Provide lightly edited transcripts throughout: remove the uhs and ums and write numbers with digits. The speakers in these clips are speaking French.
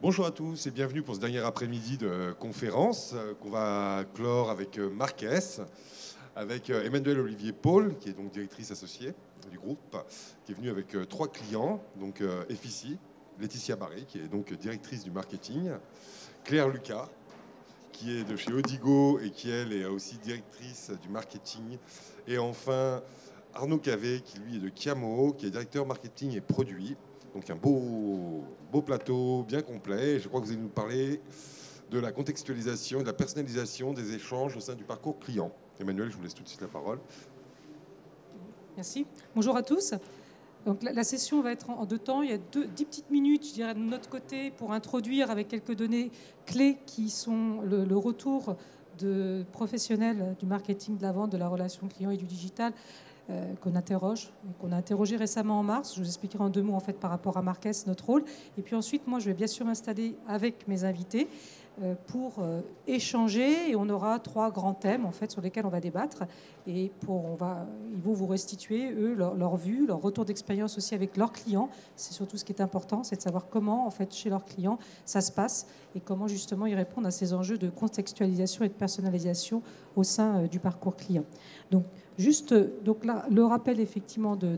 Bonjour à tous et bienvenue pour ce dernier après-midi de conférence qu'on va clore avec Marques, avec Emmanuelle Olivier Paul, qui est donc directrice associée du groupe, qui est venue avec 3 clients, donc FIC, Laetitia Barré, qui est donc directrice du marketing, Claire Lucas, qui est de chez Odigo et qui, elle, est aussi directrice du marketing, et enfin Arnaud Cavé, qui lui est de Chiamo, qui est directeur marketing et produits. Donc un beau plateau, bien complet. Je crois que vous allez nous parler de la contextualisation et de la personnalisation des échanges au sein du parcours client. Emmanuelle, je vous laisse tout de suite la parole. Merci. Bonjour à tous. Donc, la session va être en 2 temps. Il y a 10 petites minutes, je dirais, de notre côté pour introduire avec quelques données clés qui sont le retour de professionnels du marketing, de la vente, de la relation client et du digital qu'on interroge, qu'on a interrogé récemment en mars. Je vous expliquerai en 2 mots en fait par rapport à Marques, notre rôle. Et puis ensuite, moi, je vais bien sûr m'installer avec mes invités pour échanger, et on aura 3 grands thèmes en fait sur lesquels on va débattre, et ils vont vous restituer eux leur vue, leur retour d'expérience aussi avec leurs clients. C'est surtout ce qui est important, c'est de savoir comment en fait chez leurs clients ça se passe et comment justement ils répondent à ces enjeux de contextualisation et de personnalisation au sein du parcours client. Donc juste donc là, le rappel effectivement de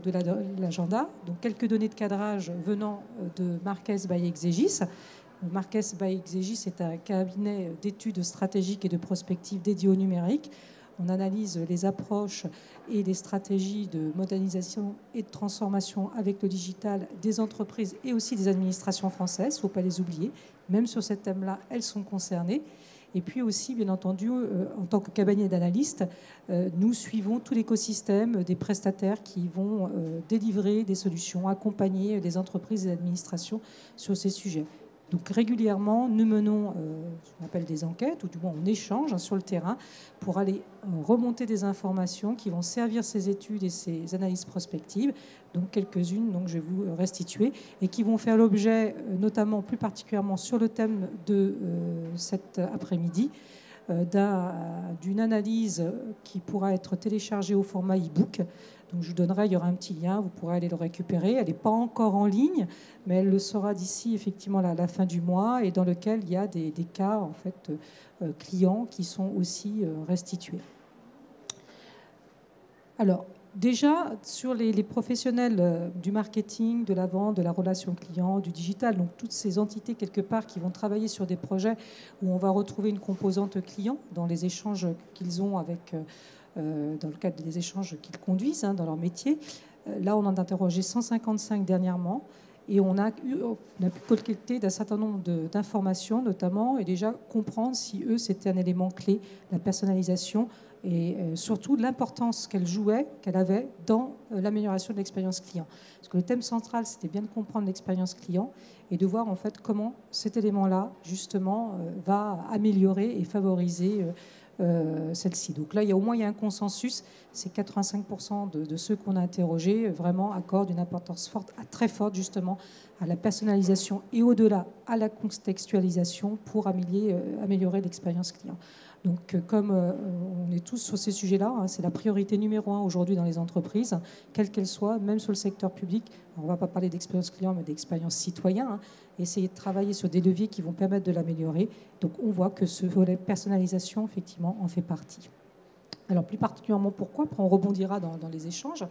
l'agenda, donc quelques données de cadrage venant de Marques by Exegis. Marques by Exegis est un cabinet d'études stratégiques et de prospective dédié au numérique. On analyse les approches et les stratégies de modernisation et de transformation avec le digital des entreprises et aussi des administrations françaises. Il ne faut pas les oublier. Même sur ce thème-là, elles sont concernées. Et puis aussi, bien entendu, en tant que cabinet d'analystes, nous suivons tout l'écosystème des prestataires qui vont délivrer des solutions, accompagner des entreprises et des administrations sur ces sujets. Donc régulièrement, nous menons ce qu'on appelle des enquêtes, ou du moins on échange sur le terrain pour aller remonter des informations qui vont servir ces études et ces analyses prospectives, donc quelques-unes donc je vais vous restituer, et qui vont faire l'objet, notamment plus particulièrement sur le thème de cet après-midi, d'une analyse qui pourra être téléchargée au format e-book. Donc je vous donnerai, il y aura un petit lien, vous pourrez aller le récupérer. Elle n'est pas encore en ligne, mais elle le sera d'ici effectivement la fin du mois, et dans lequel il y a des cas en fait clients qui sont aussi restitués. Alors déjà sur les professionnels du marketing, de la vente, de la relation client, du digital, donc toutes ces entités quelque part qui vont travailler sur des projets où on va retrouver une composante client dans les échanges qu'ils ont avec dans le cadre des échanges qu'ils conduisent dans leur métier. Là, on en a interrogé 155 dernièrement, et on a pu collecter d'un certain nombre d'informations notamment, et déjà comprendre si eux, c'était un élément clé, la personnalisation, et surtout l'importance qu'elle avait dans l'amélioration de l'expérience client. Parce que le thème central, c'était bien de comprendre l'expérience client et de voir en fait comment cet élément-là, justement, va améliorer et favoriser celle-ci. Donc là, au moins, il y a un consensus. C'est 85% de ceux qu'on a interrogés vraiment accordent une importance forte, très forte justement, à la personnalisation et au-delà à la contextualisation pour améliorer l'expérience client. Donc comme on est tous sur ces sujets-là, c'est la priorité numéro 1 aujourd'hui dans les entreprises, quelles qu'elles soient, même sur le secteur public. Alors, on ne va pas parler d'expérience client, mais d'expérience citoyen. Essayer de travailler sur des leviers qui vont permettre de l'améliorer. Donc on voit que ce volet personnalisation, effectivement, en fait partie. Alors plus particulièrement pourquoi ? Après, on rebondira dans les échanges.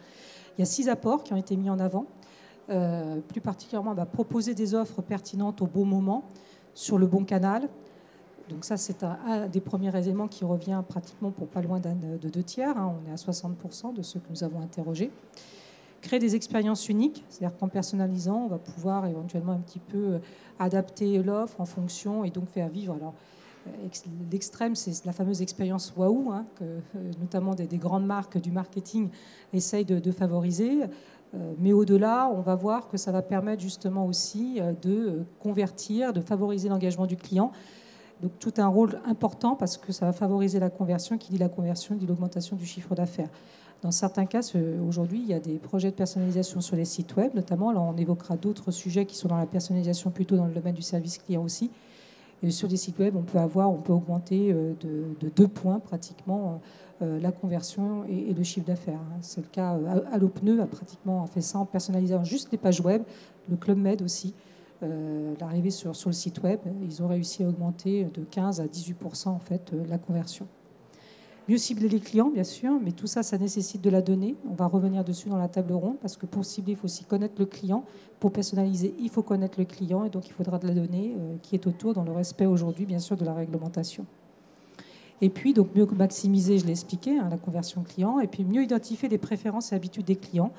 Il y a 6 apports qui ont été mis en avant. Plus particulièrement, proposer des offres pertinentes au bon moment, sur le bon canal. Donc ça, c'est un des premiers éléments qui revient pratiquement pour pas loin de 2 tiers. On est à 60% de ceux que nous avons interrogés. Créer des expériences uniques, c'est-à-dire qu'en personnalisant, on va pouvoir éventuellement un petit peu adapter l'offre en fonction et donc faire vivre. Alors, l'extrême, c'est la fameuse expérience waouh, que notamment des grandes marques du marketing essayent de favoriser. Mais au-delà, on va voir que ça va permettre justement aussi de convertir, de favoriser l'engagement du client. Donc tout un rôle important parce que ça va favoriser la conversion. Qui dit la conversion dit l'augmentation du chiffre d'affaires. Dans certains cas, aujourd'hui, il y a des projets de personnalisation sur les sites web, notamment. Là, on évoquera d'autres sujets qui sont dans la personnalisation plutôt dans le domaine du service client aussi. Et sur des sites web, on peut augmenter de 2 points pratiquement la conversion et le chiffre d'affaires. C'est le cas. Allopneu a pratiquement fait ça en personnalisant juste les pages web. Le Club Med aussi. l'arrivée sur le site web, ils ont réussi à augmenter de 15 à 18% en fait la conversion. Mieux cibler les clients, bien sûr, mais tout ça, ça nécessite de la donnée. On va revenir dessus dans la table ronde, parce que pour cibler, il faut aussi connaître le client. Pour personnaliser, il faut connaître le client, et donc il faudra de la donnée qui est autour, dans le respect aujourd'hui, bien sûr, de la réglementation. Et puis, donc, mieux maximiser, je l'ai expliqué, la conversion client, et puis mieux identifier les préférences et habitudes des clients.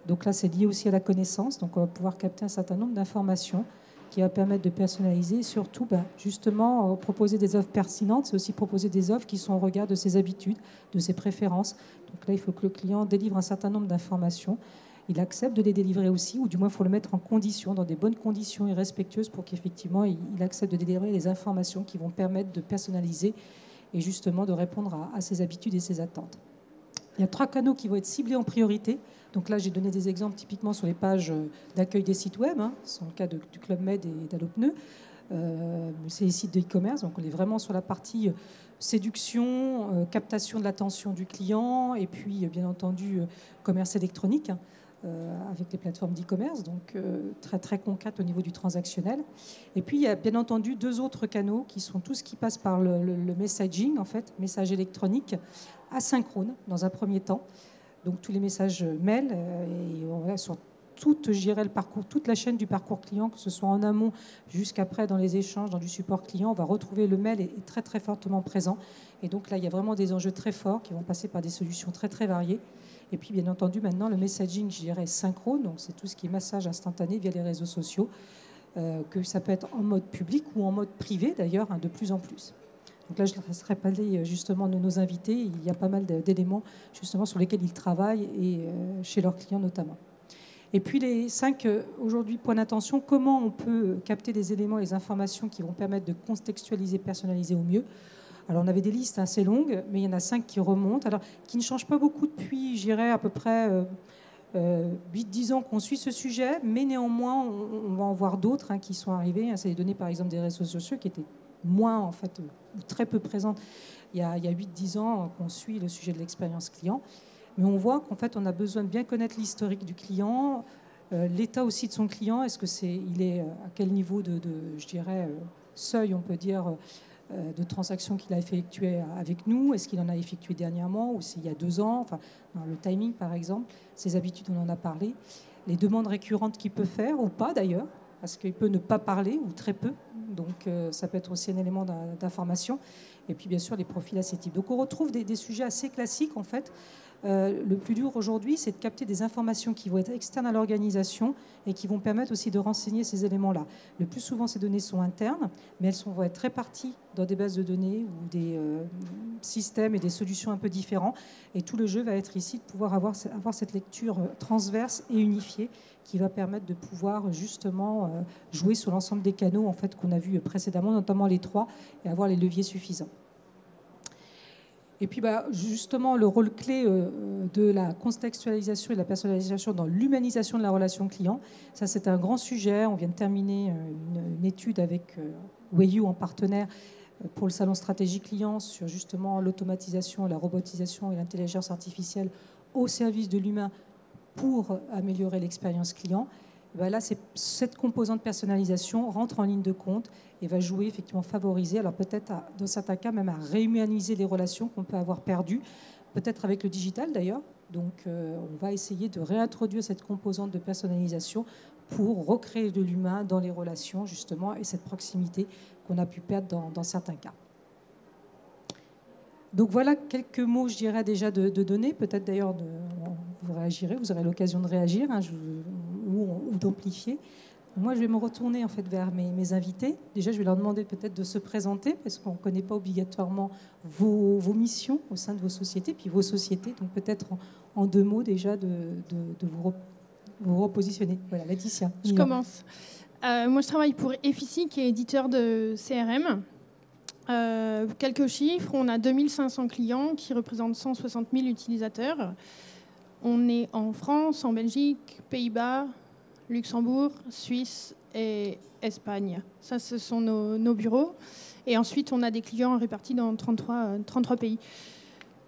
Donc là, c'est lié aussi à la connaissance. Donc on va pouvoir capter un certain nombre d'informations qui va permettre de personnaliser et surtout, justement, proposer des offres pertinentes. C'est aussi proposer des offres qui sont au regard de ses habitudes, de ses préférences. Donc là, il faut que le client délivre un certain nombre d'informations. Il accepte de les délivrer aussi, ou du moins, il faut le mettre en condition, dans des bonnes conditions et respectueuses pour qu'effectivement, il accepte de délivrer les informations qui vont permettre de personnaliser et justement de répondre à ses habitudes et ses attentes. Il y a 3 canaux qui vont être ciblés en priorité. Donc là, j'ai donné des exemples typiquement sur les pages d'accueil des sites web. C'est le cas du Club Med et d'Allopneu. C'est les sites de e-commerce. Donc on est vraiment sur la partie séduction, captation de l'attention du client et puis, bien entendu, commerce électronique avec les plateformes d'e-commerce. Donc très, très concrète au niveau du transactionnel. Et puis, il y a bien entendu 2 autres canaux qui sont tout ce qui passe par le messaging, en fait, message électronique, asynchrone dans un premier temps. Donc tous les messages mail et on va sur toute la chaîne du parcours client, que ce soit en amont jusqu'après dans les échanges, dans du support client, on va retrouver le mail est très très fortement présent. Et donc là, il y a vraiment des enjeux très forts qui vont passer par des solutions très très variées. Et puis bien entendu maintenant le messaging, je dirais synchrone, donc c'est tout ce qui est message instantané via les réseaux sociaux, que ça peut être en mode public ou en mode privé d'ailleurs, de plus en plus. Donc là, je laisserai parler justement de nos invités. Il y a pas mal d'éléments justement sur lesquels ils travaillent et chez leurs clients notamment. Et puis les 5 aujourd'hui points d'attention, comment on peut capter les éléments, les informations qui vont permettre de contextualiser, personnaliser au mieux. Alors on avait des listes assez longues, mais il y en a 5 qui remontent, alors qui ne changent pas beaucoup depuis, je dirais, à peu près 8-10 ans qu'on suit ce sujet, mais néanmoins, on va en voir d'autres qui sont arrivés. C'est les données, par exemple, des réseaux sociaux qui étaient moins, en fait, ou très peu présentes il y a 8-10 ans qu'on suit le sujet de l'expérience client. Mais on voit qu'en fait, on a besoin de bien connaître l'historique du client, l'état aussi de son client. Est-ce que il est à quel niveau je dirais, seuil, on peut dire, de transactions qu'il a effectuées avec nous? Est-ce qu'il en a effectué dernièrement ou c'est il y a 2 ans? Enfin, le timing, par exemple, ses habitudes, on en a parlé. Les demandes récurrentes qu'il peut faire ou pas, d'ailleurs, parce qu'il peut ne pas parler ou très peu. Donc, ça peut être aussi un élément d'information. Et puis, bien sûr, les profils assez types. Donc, on retrouve des sujets assez classiques, en fait. Le plus dur aujourd'hui, c'est de capter des informations qui vont être externes à l'organisation et qui vont permettre aussi de renseigner ces éléments-là. Le plus souvent, ces données sont internes, mais elles vont être réparties dans des bases de données ou des systèmes et des solutions un peu différents. Et tout le jeu va être ici de pouvoir avoir cette lecture transverse et unifiée qui va permettre de pouvoir justement jouer sur l'ensemble des canaux en fait, qu'on a vus précédemment, notamment les 3, et avoir les leviers suffisants. Et puis justement, le rôle clé de la contextualisation et de la personnalisation dans l'humanisation de la relation client, ça c'est un grand sujet. On vient de terminer une étude avec Wayu en partenaire pour le salon stratégie client sur justement l'automatisation, la robotisation et l'intelligence artificielle au service de l'humain pour améliorer l'expérience client. Et là, cette composante personnalisation rentre en ligne de compte et va jouer, effectivement, favoriser, alors peut-être dans certains cas même à réhumaniser les relations qu'on peut avoir perdues, peut-être avec le digital d'ailleurs. Donc on va essayer de réintroduire cette composante de personnalisation pour recréer de l'humain dans les relations justement et cette proximité qu'on a pu perdre dans certains cas. Donc voilà quelques mots, je dirais déjà de données. Peut-être d'ailleurs vous réagirez, vous aurez l'occasion de réagir ou d'amplifier. Moi, je vais me retourner en fait vers mes invités. Déjà, je vais leur demander peut-être de se présenter parce qu'on ne connaît pas obligatoirement vos missions au sein de vos sociétés, puis vos sociétés. Donc peut-être en 2 mots déjà de vous repositionner. Voilà, Laetitia. Je commence. Moi, je travaille pour Effici, qui est éditeur de CRM. Quelques chiffres, on a 2500 clients qui représentent 160 000 utilisateurs. On est en France, en Belgique, Pays-Bas, Luxembourg, Suisse et Espagne. Ça, ce sont nos bureaux. Et ensuite, on a des clients répartis dans 33 pays.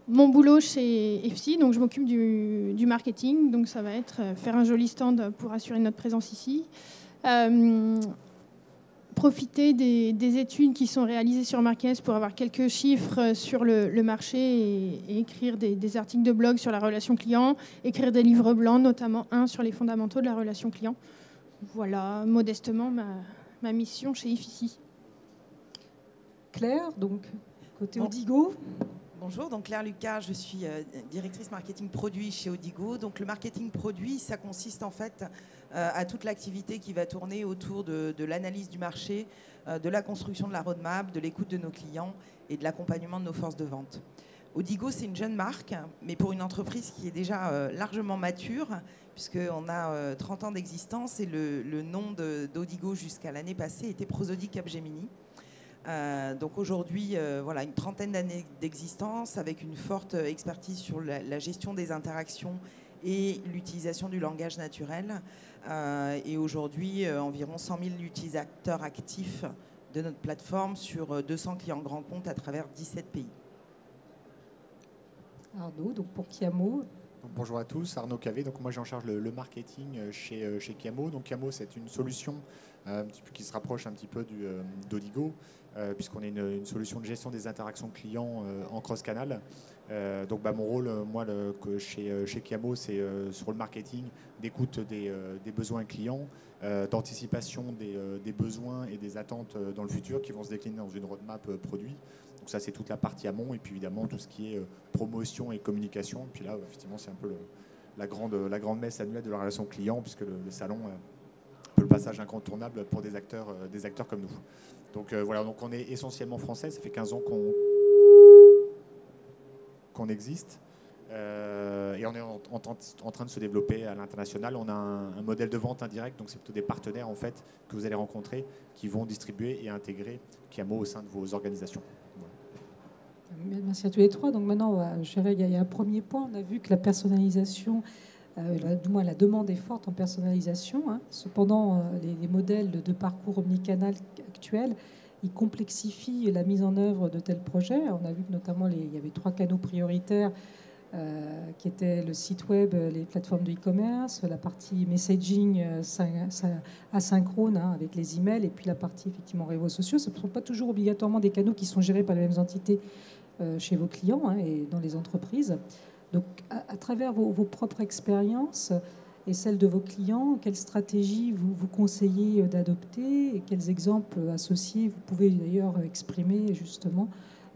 Mon boulot chez Effici, donc je m'occupe du marketing. Donc ça va être faire un joli stand pour assurer notre présence ici. Profiter des études qui sont réalisées sur Marquez pour avoir quelques chiffres sur le marché et écrire des articles de blog sur la relation client, écrire des livres blancs, notamment un sur les fondamentaux de la relation client. Voilà, modestement, ma mission chez IFICI. Claire, donc, côté Odigo. Bonjour, donc Claire Lucas, je suis directrice marketing produit chez Odigo. Donc le marketing produit, ça consiste en fait à toute l'activité qui va tourner autour de l'analyse du marché, de la construction de la roadmap, de l'écoute de nos clients et de l'accompagnement de nos forces de vente. Odigo, c'est une jeune marque, mais pour une entreprise qui est déjà largement mature, puisqu'on a 30 ans d'existence et le nom d'Odigo jusqu'à l'année passée était Prosodie Capgemini. Donc aujourd'hui, voilà, une trentaine d'années d'existence avec une forte expertise sur la gestion des interactions et l'utilisation du langage naturel. Et aujourd'hui, environ 100 000 utilisateurs actifs de notre plateforme sur 200 clients grands comptes à travers 17 pays. Arnaud, donc pour Chiamo. Donc bonjour à tous, Arnaud Cavé. Donc moi j'ai en charge le marketing chez Chiamo. Donc Chiamo, c'est une solution un petit peu qui se rapproche un petit peu d'Odigo, puisqu'on est une solution de gestion des interactions clients en cross-canal. Donc mon rôle, moi, chez Chiamo, c'est sur le marketing, d'écoute des besoins clients, d'anticipation des besoins et des attentes dans le futur qui vont se décliner dans une roadmap produit. Donc ça, c'est toute la partie amont, et puis évidemment tout ce qui est promotion et communication. Et puis là, effectivement, c'est un peu la grande messe annuelle de la relation client, puisque le salon un peu le passage incontournable pour des acteurs comme nous. Donc voilà, donc on est essentiellement français, ça fait 15 ans qu'on existe. Et on est en train de se développer à l'international. On a un modèle de vente indirect, donc c'est plutôt des partenaires en fait que vous allez rencontrer qui vont distribuer et intégrer Chiamo au sein de vos organisations. Voilà. Merci à tous les trois. Donc maintenant, je dirais, il y a un premier point. On a vu que la personnalisation, du moins la demande est forte en personnalisation. Hein. Cependant, les modèles de parcours omnicanal actuels, ils complexifient la mise en œuvre de tels projets. On a vu que notamment il y avait 3 canaux prioritaires qui étaient le site web, les plateformes de e-commerce, la partie messaging asynchrone avec les emails, et puis la partie effectivement réseaux sociaux. Ce ne sont pas toujours obligatoirement des canaux qui sont gérés par les mêmes entités chez vos clients et dans les entreprises. Donc à travers vos propres expériences et celles de vos clients, quelles stratégies vous conseillez d'adopter et quels exemples associés vous pouvez d'ailleurs exprimer justement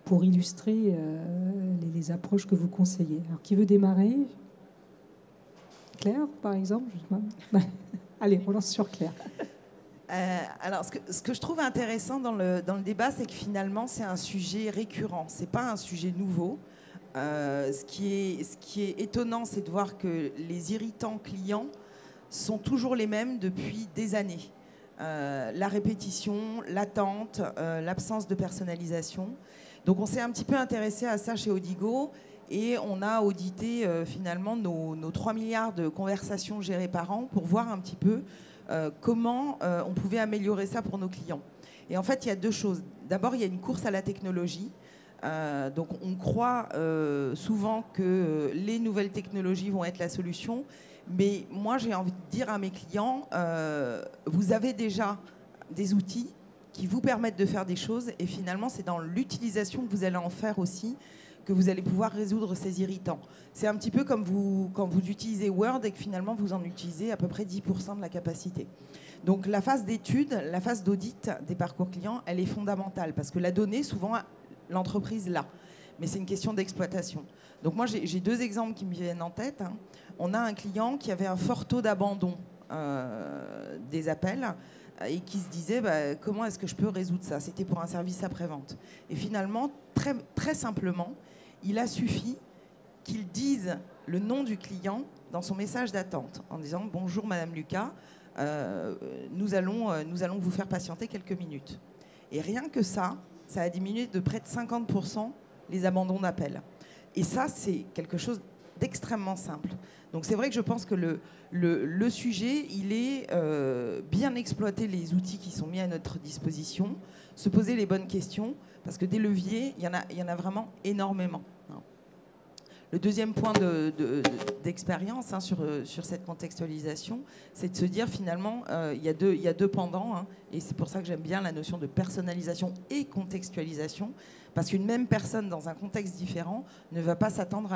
pour illustrer les approches que vous conseillez. Alors, qui veut démarrer? Claire, par exemple? Allez, on lance sur Claire. Alors, ce que je trouve intéressant dans le débat, c'est que finalement, c'est un sujet récurrent. Ce n'est pas un sujet nouveau. Ce qui est étonnant, c'est de voir que les irritants clients sont toujours les mêmes depuis des années. La répétition, l'attente, l'absence de personnalisation. Donc on s'est un petit peu intéressé à ça chez Odigo et on a audité finalement nos 3 milliards de conversations gérées par an pour voir un petit peu comment on pouvait améliorer ça pour nos clients. Et en fait, il y a 2 choses. D'abord, il y a une course à la technologie. Donc on croit souvent que les nouvelles technologies vont être la solution. Mais moi, j'ai envie de dire à mes clients, vous avez déjà des outils qui vous permettent de faire des choses. Et finalement, c'est dans l'utilisation que vous allez en faire aussi que vous allez pouvoir résoudre ces irritants. C'est un petit peu comme quand vous utilisez Word et que finalement, vous en utilisez à peu près 10% de la capacité. Donc la phase d'étude, la phase d'audit des parcours clients, elle est fondamentale parce que la donnée, souvent, l'entreprise l'a. Mais c'est une question d'exploitation. Donc moi, j'ai 2 exemples qui me viennent en tête. On a un client qui avait un fort taux d'abandon des appels et qui se disait comment est-ce que je peux résoudre ça? C'était pour un service après-vente. Et finalement, très, très simplement, il a suffi qu'il dise le nom du client dans son message d'attente en disant « Bonjour Madame Lucas, nous allons vous faire patienter quelques minutes ». Et rien que ça a diminué de près de 50% les abandons d'appels. Et ça, c'est quelque chose d'extrêmement simple. Donc c'est vrai que je pense que le sujet, il est bien exploiter les outils qui sont mis à notre disposition, se poser les bonnes questions, parce que des leviers, il y en a vraiment énormément. Le deuxième point d'expérience sur cette contextualisation, c'est de se dire finalement, il y a deux pendants, hein, et c'est pour ça que j'aime bien la notion de personnalisation et contextualisation, parce qu'une même personne dans un contexte différent ne va pas s'attendre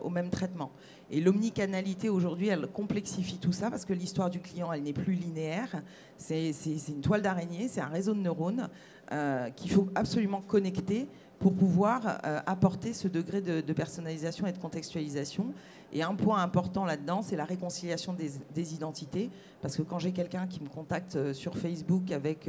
au même traitement. Et l'omnicanalité aujourd'hui, elle complexifie tout ça, parce que l'histoire du client, elle n'est plus linéaire, c'est une toile d'araignée, c'est un réseau de neurones qu'il faut absolument connecter pour pouvoir apporter ce degré de personnalisation et de contextualisation. Et un point important là-dedans, c'est la réconciliation des identités. Parce que quand j'ai quelqu'un qui me contacte sur Facebook avec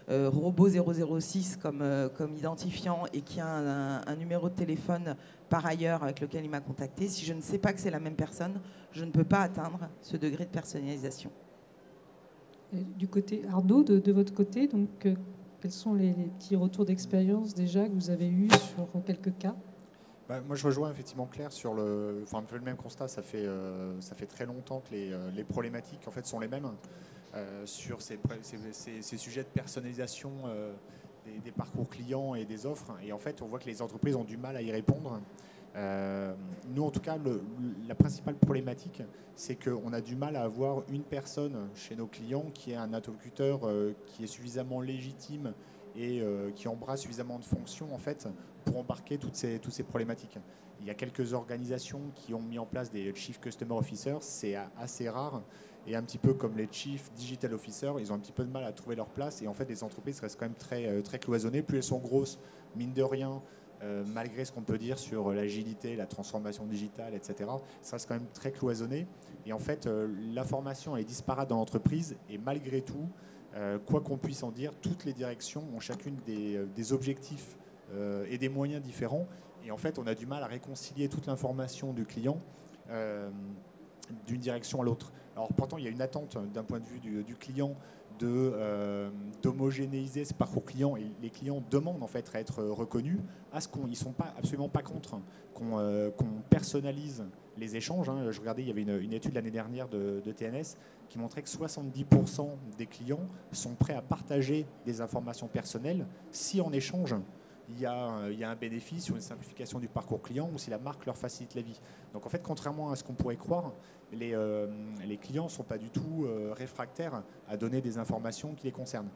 Robot006 comme identifiant et qui a un numéro de téléphone par ailleurs avec lequel il m'a contacté, si je ne sais pas que c'est la même personne, je ne peux pas atteindre ce degré de personnalisation. Et du côté Arnaud, de votre côté, donc, quels sont les petits retours d'expérience déjà que vous avez eus sur quelques cas? Moi, je rejoins effectivement Claire sur le même constat. Ça fait très longtemps que les problématiques en fait sont les mêmes sur ces sujets de personnalisation des parcours clients et des offres. Et en fait, on voit que les entreprises ont du mal à y répondre. Nous, en tout cas, la principale problématique, c'est qu'on a du mal à avoir une personne chez nos clients qui est un interlocuteur qui est suffisamment légitime et qui embrasse suffisamment de fonctions en fait, pour embarquer toutes ces problématiques. Il y a quelques organisations qui ont mis en place des Chief Customer Officers, c'est assez rare, et un petit peu comme les Chief Digital Officers, ils ont un petit peu de mal à trouver leur place, et en fait les entreprises restent quand même très cloisonnées. Plus elles sont grosses, mine de rien, malgré ce qu'on peut dire sur l'agilité, la transformation digitale, etc., ça reste quand même très cloisonné. Et en fait, l'information est disparate dans l'entreprise, et malgré tout, quoi qu'on puisse en dire, toutes les directions ont chacune des objectifs et des moyens différents. Et en fait, on a du mal à réconcilier toute l'information du client d'une direction à l'autre. Alors pourtant, il y a une attente d'un point de vue du client d'homogénéiser ce parcours client, et les clients demandent en fait à être reconnus. Ils ne sont absolument pas contre qu'on personnalise les échanges. Je regardais, il y avait une étude l'année dernière de TNS qui montrait que 70% des clients sont prêts à partager des informations personnelles si en échange il y a un bénéfice ou une simplification du parcours client, ou si la marque leur facilite la vie. Donc en fait, contrairement à ce qu'on pourrait croire, les clients ne sont pas du tout réfractaires à donner des informations qui les concernent.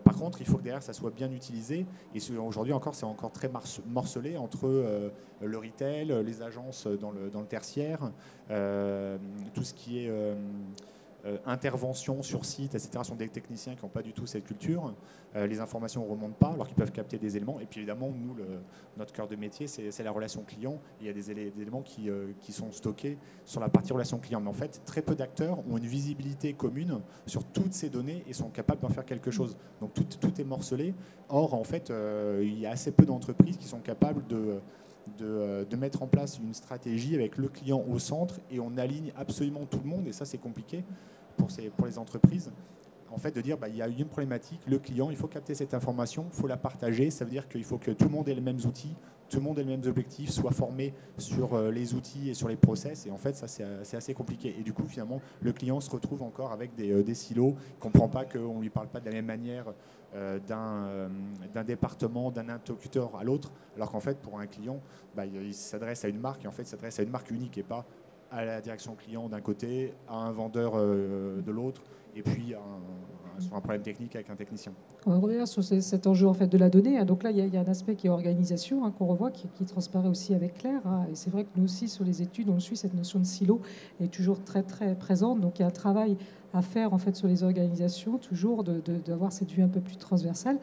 Par contre, il faut que derrière, ça soit bien utilisé. Et aujourd'hui encore, c'est encore très morcelé entre le retail, les agences dans le tertiaire, tout ce qui est intervention sur site, etc. sont des techniciens qui n'ont pas du tout cette culture. Les informations ne remontent pas alors qu'ils peuvent capter des éléments. Et puis évidemment, nous, notre cœur de métier, c'est la relation client. Il y a des éléments qui sont stockés sur la partie relation client. Mais en fait, très peu d'acteurs ont une visibilité commune sur toutes ces données et sont capables d'en faire quelque chose. Donc tout est morcelé. Or, en fait, il y a assez peu d'entreprises qui sont capables de mettre en place une stratégie avec le client au centre, et on aligne absolument tout le monde, et ça c'est compliqué pour les entreprises, en fait, de dire il y a une problématique, le client, il faut capter cette information, il faut la partager, ça veut dire qu'il faut que tout le monde ait les mêmes outils, tout le monde ait les mêmes objectifs, soit formé sur les outils et sur les process, et en fait ça c'est assez compliqué, et du coup finalement le client se retrouve encore avec des silos, il ne comprend pas qu'on ne lui parle pas de la même manière d'un département, d'un interlocuteur à l'autre, alors qu'en fait pour un client il s'adresse à une marque, et en fait il s'adresse à une marque unique et pas à la direction client d'un côté, à un vendeur de l'autre, et puis sur un problème technique avec un technicien. On va revenir sur cet enjeu en fait de la donnée. Donc là, il y a un aspect qui est organisation qu'on revoit, qui transparaît aussi avec Claire. Et c'est vrai que nous aussi, sur les études, on suit cette notion de silo, est toujours très présente. Donc il y a un travail à faire en fait sur les organisations, toujours d'avoir cette vue un peu plus transversale.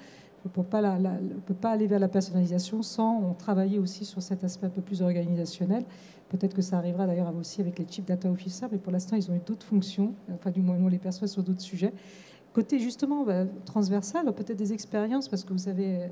On ne peut pas aller vers la personnalisation sans travailler aussi sur cet aspect un peu plus organisationnel. Peut-être que ça arrivera d'ailleurs aussi avec les Chief Data Officers, mais pour l'instant, ils ont eu d'autres fonctions. Enfin, du moins, nous, on les perçoit sur d'autres sujets. Côté justement transversal, peut-être des expériences, parce que vous savez,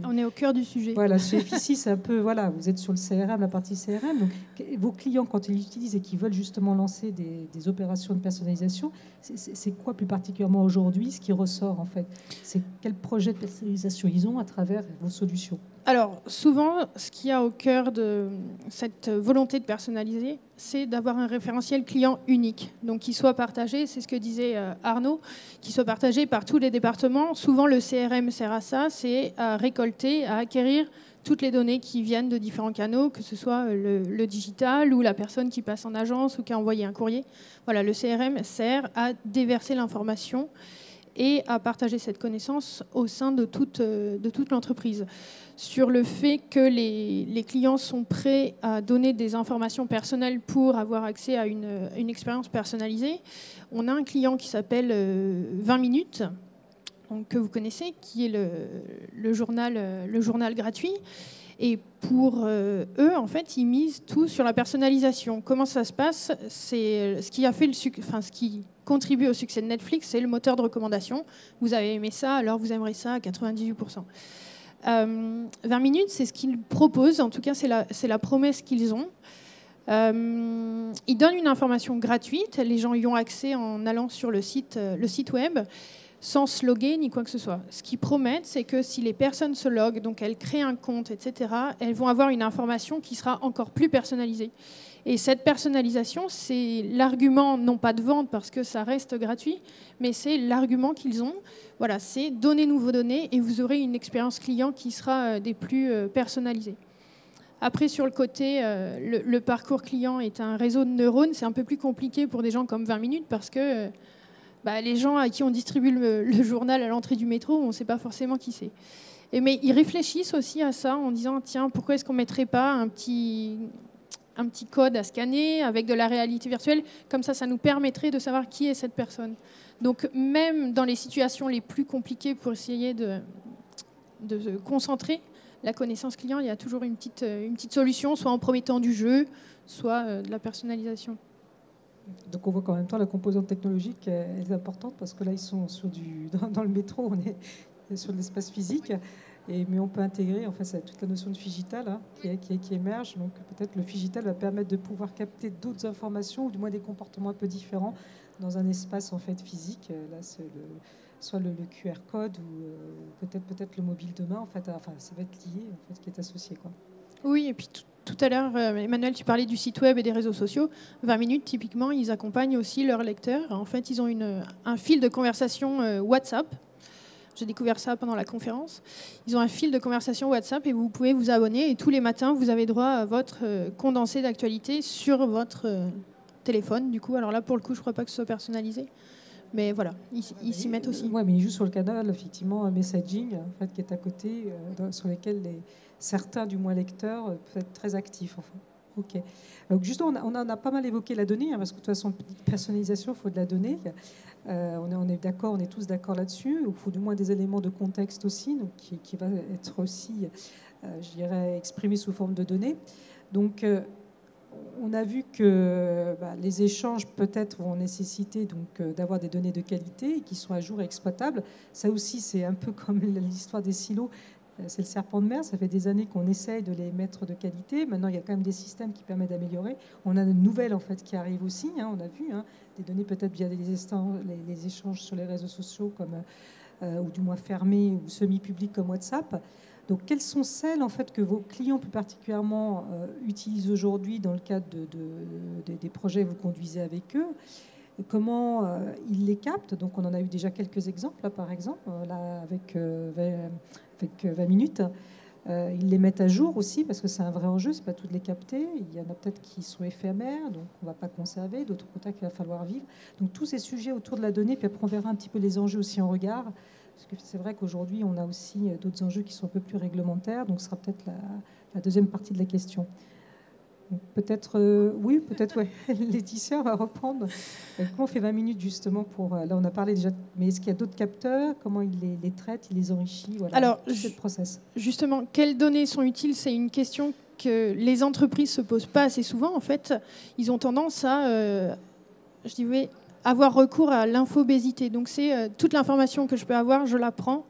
on est au cœur du sujet. Voilà, chez FICI, c'est un peu, voilà, vous êtes sur le CRM, la partie CRM. Donc, vos clients, quand ils l'utilisent et qu'ils veulent justement lancer des opérations de personnalisation, c'est quoi plus particulièrement aujourd'hui ce qui ressort en fait? C'est quel projet de personnalisation ils ont à travers vos solutions? Alors, souvent, ce qu'il y a au cœur de cette volonté de personnaliser, c'est d'avoir un référentiel client unique. Donc, qui soit partagé, c'est ce que disait Arnaud, qui soit partagé par tous les départements. Souvent, le CRM sert à ça, c'est à récolter, à acquérir toutes les données qui viennent de différents canaux, que ce soit le digital ou la personne qui passe en agence ou qui a envoyé un courrier. Voilà, le CRM sert à déverser l'information et à partager cette connaissance au sein de toute l'entreprise. Sur le fait que les clients sont prêts à donner des informations personnelles pour avoir accès à une expérience personnalisée, on a un client qui s'appelle 20 minutes, donc, que vous connaissez, qui est le journal gratuit. Et pour eux, en fait, ils misent tout sur la personnalisation. Comment ça se passe? C'est ce qui contribue au succès de Netflix, c'est le moteur de recommandation. Vous avez aimé ça, alors vous aimerez ça à 98%. 20 minutes, c'est ce qu'ils proposent. En tout cas, c'est la promesse qu'ils ont. Ils donnent une information gratuite. Les gens y ont accès en allant sur le site web, sans se loguer ni quoi que ce soit. Ce qu'ils promettent, c'est que si les personnes se loguent, donc elles créent un compte, etc., elles vont avoir une information qui sera encore plus personnalisée. Et cette personnalisation, c'est l'argument, non pas de vente, parce que ça reste gratuit, mais c'est l'argument qu'ils ont. Voilà, c'est donnez-nous vos données et vous aurez une expérience client qui sera des plus personnalisées. Après, sur le côté, le parcours client est un réseau de neurones. C'est un peu plus compliqué pour des gens comme 20 minutes parce que les gens à qui on distribue le journal à l'entrée du métro, on ne sait pas forcément qui c'est. Mais ils réfléchissent aussi à ça en disant, tiens, pourquoi est-ce qu'on ne mettrait pas un petit code à scanner avec de la réalité virtuelle? Comme ça nous permettrait de savoir qui est cette personne. Donc même dans les situations les plus compliquées pour essayer de concentrer la connaissance client, il y a toujours une petite solution, soit en promettant du jeu, soit de la personnalisation. Donc on voit qu'en même temps la composante technologique est importante parce que là ils sont dans le métro, on est sur l'espace physique, mais on peut intégrer en fait c'est toute la notion de figital qui émerge. Donc peut-être le figital va permettre de pouvoir capter d'autres informations ou du moins des comportements un peu différents dans un espace en fait physique. Là c'est soit le QR code ou peut-être le mobile demain en fait. Enfin ça va être lié en fait qui est associé quoi. Oui, et puis tout à l'heure, Emmanuel, tu parlais du site web et des réseaux sociaux. 20 minutes, typiquement, ils accompagnent aussi leurs lecteurs. En fait, ils ont un fil de conversation WhatsApp. J'ai découvert ça pendant la conférence. Ils ont un fil de conversation WhatsApp et vous pouvez vous abonner. Et tous les matins, vous avez droit à votre condensé d'actualité sur votre téléphone. Du coup, alors là, pour le coup, je ne crois pas que ce soit personnalisé. Mais voilà, ils s'y mettent aussi. Oui, mais ils jouent sur le canal, effectivement, un messaging en fait, qui est à côté, sur lequel certains, du moins lecteurs, peuvent être très actifs. Enfin. Ok. Donc, justement, on a pas mal évoqué la donnée, parce que de toute façon, personnalisation, il faut de la donnée. On est d'accord, on est tous d'accord là-dessus. Il faut du moins des éléments de contexte aussi, donc, qui va être aussi, je dirais, exprimé sous forme de données. Donc, on a vu que les échanges peut-être vont nécessiter d'avoir des données de qualité qui sont à jour et exploitables. Ça aussi, c'est un peu comme l'histoire des silos. C'est le serpent de mer. Ça fait des années qu'on essaye de les mettre de qualité. Maintenant, il y a quand même des systèmes qui permettent d'améliorer. On a de nouvelles en fait qui arrivent aussi. On a vu des données peut-être via les échanges sur les réseaux sociaux ou du moins fermés ou semi-publics comme WhatsApp. Donc, quelles sont celles en fait, que vos clients plus particulièrement utilisent aujourd'hui dans le cadre des projets que vous conduisez avec eux? Et comment ils les captent? Donc, on en a eu déjà quelques exemples, là, par exemple, là, avec 20 minutes. Ils les mettent à jour aussi, parce que c'est un vrai enjeu, c'est pas tout de les capter. Il y en a peut-être qui sont éphémères, donc on ne va pas conserver, d'autres peut-être qu'il va falloir vivre. Donc, tous ces sujets autour de la donnée, puis après, on verra un petit peu les enjeux aussi en regard. Parce que c'est vrai qu'aujourd'hui, on a aussi d'autres enjeux qui sont un peu plus réglementaires. Donc, ce sera peut-être la deuxième partie de la question. Peut-être, oui, peut-être, ouais. Laetitia va reprendre. Comment on fait 20 minutes, justement, là, on a parlé déjà, mais est-ce qu'il y a d'autres capteurs? Comment il les traite, il les enrichit? Voilà, alors, le process. Justement, quelles données sont utiles? C'est une question que les entreprises ne se posent pas assez souvent. En fait, ils ont tendance à, avoir recours à l'infobésité. Donc, c'est toute l'information que je peux avoir, je la prends.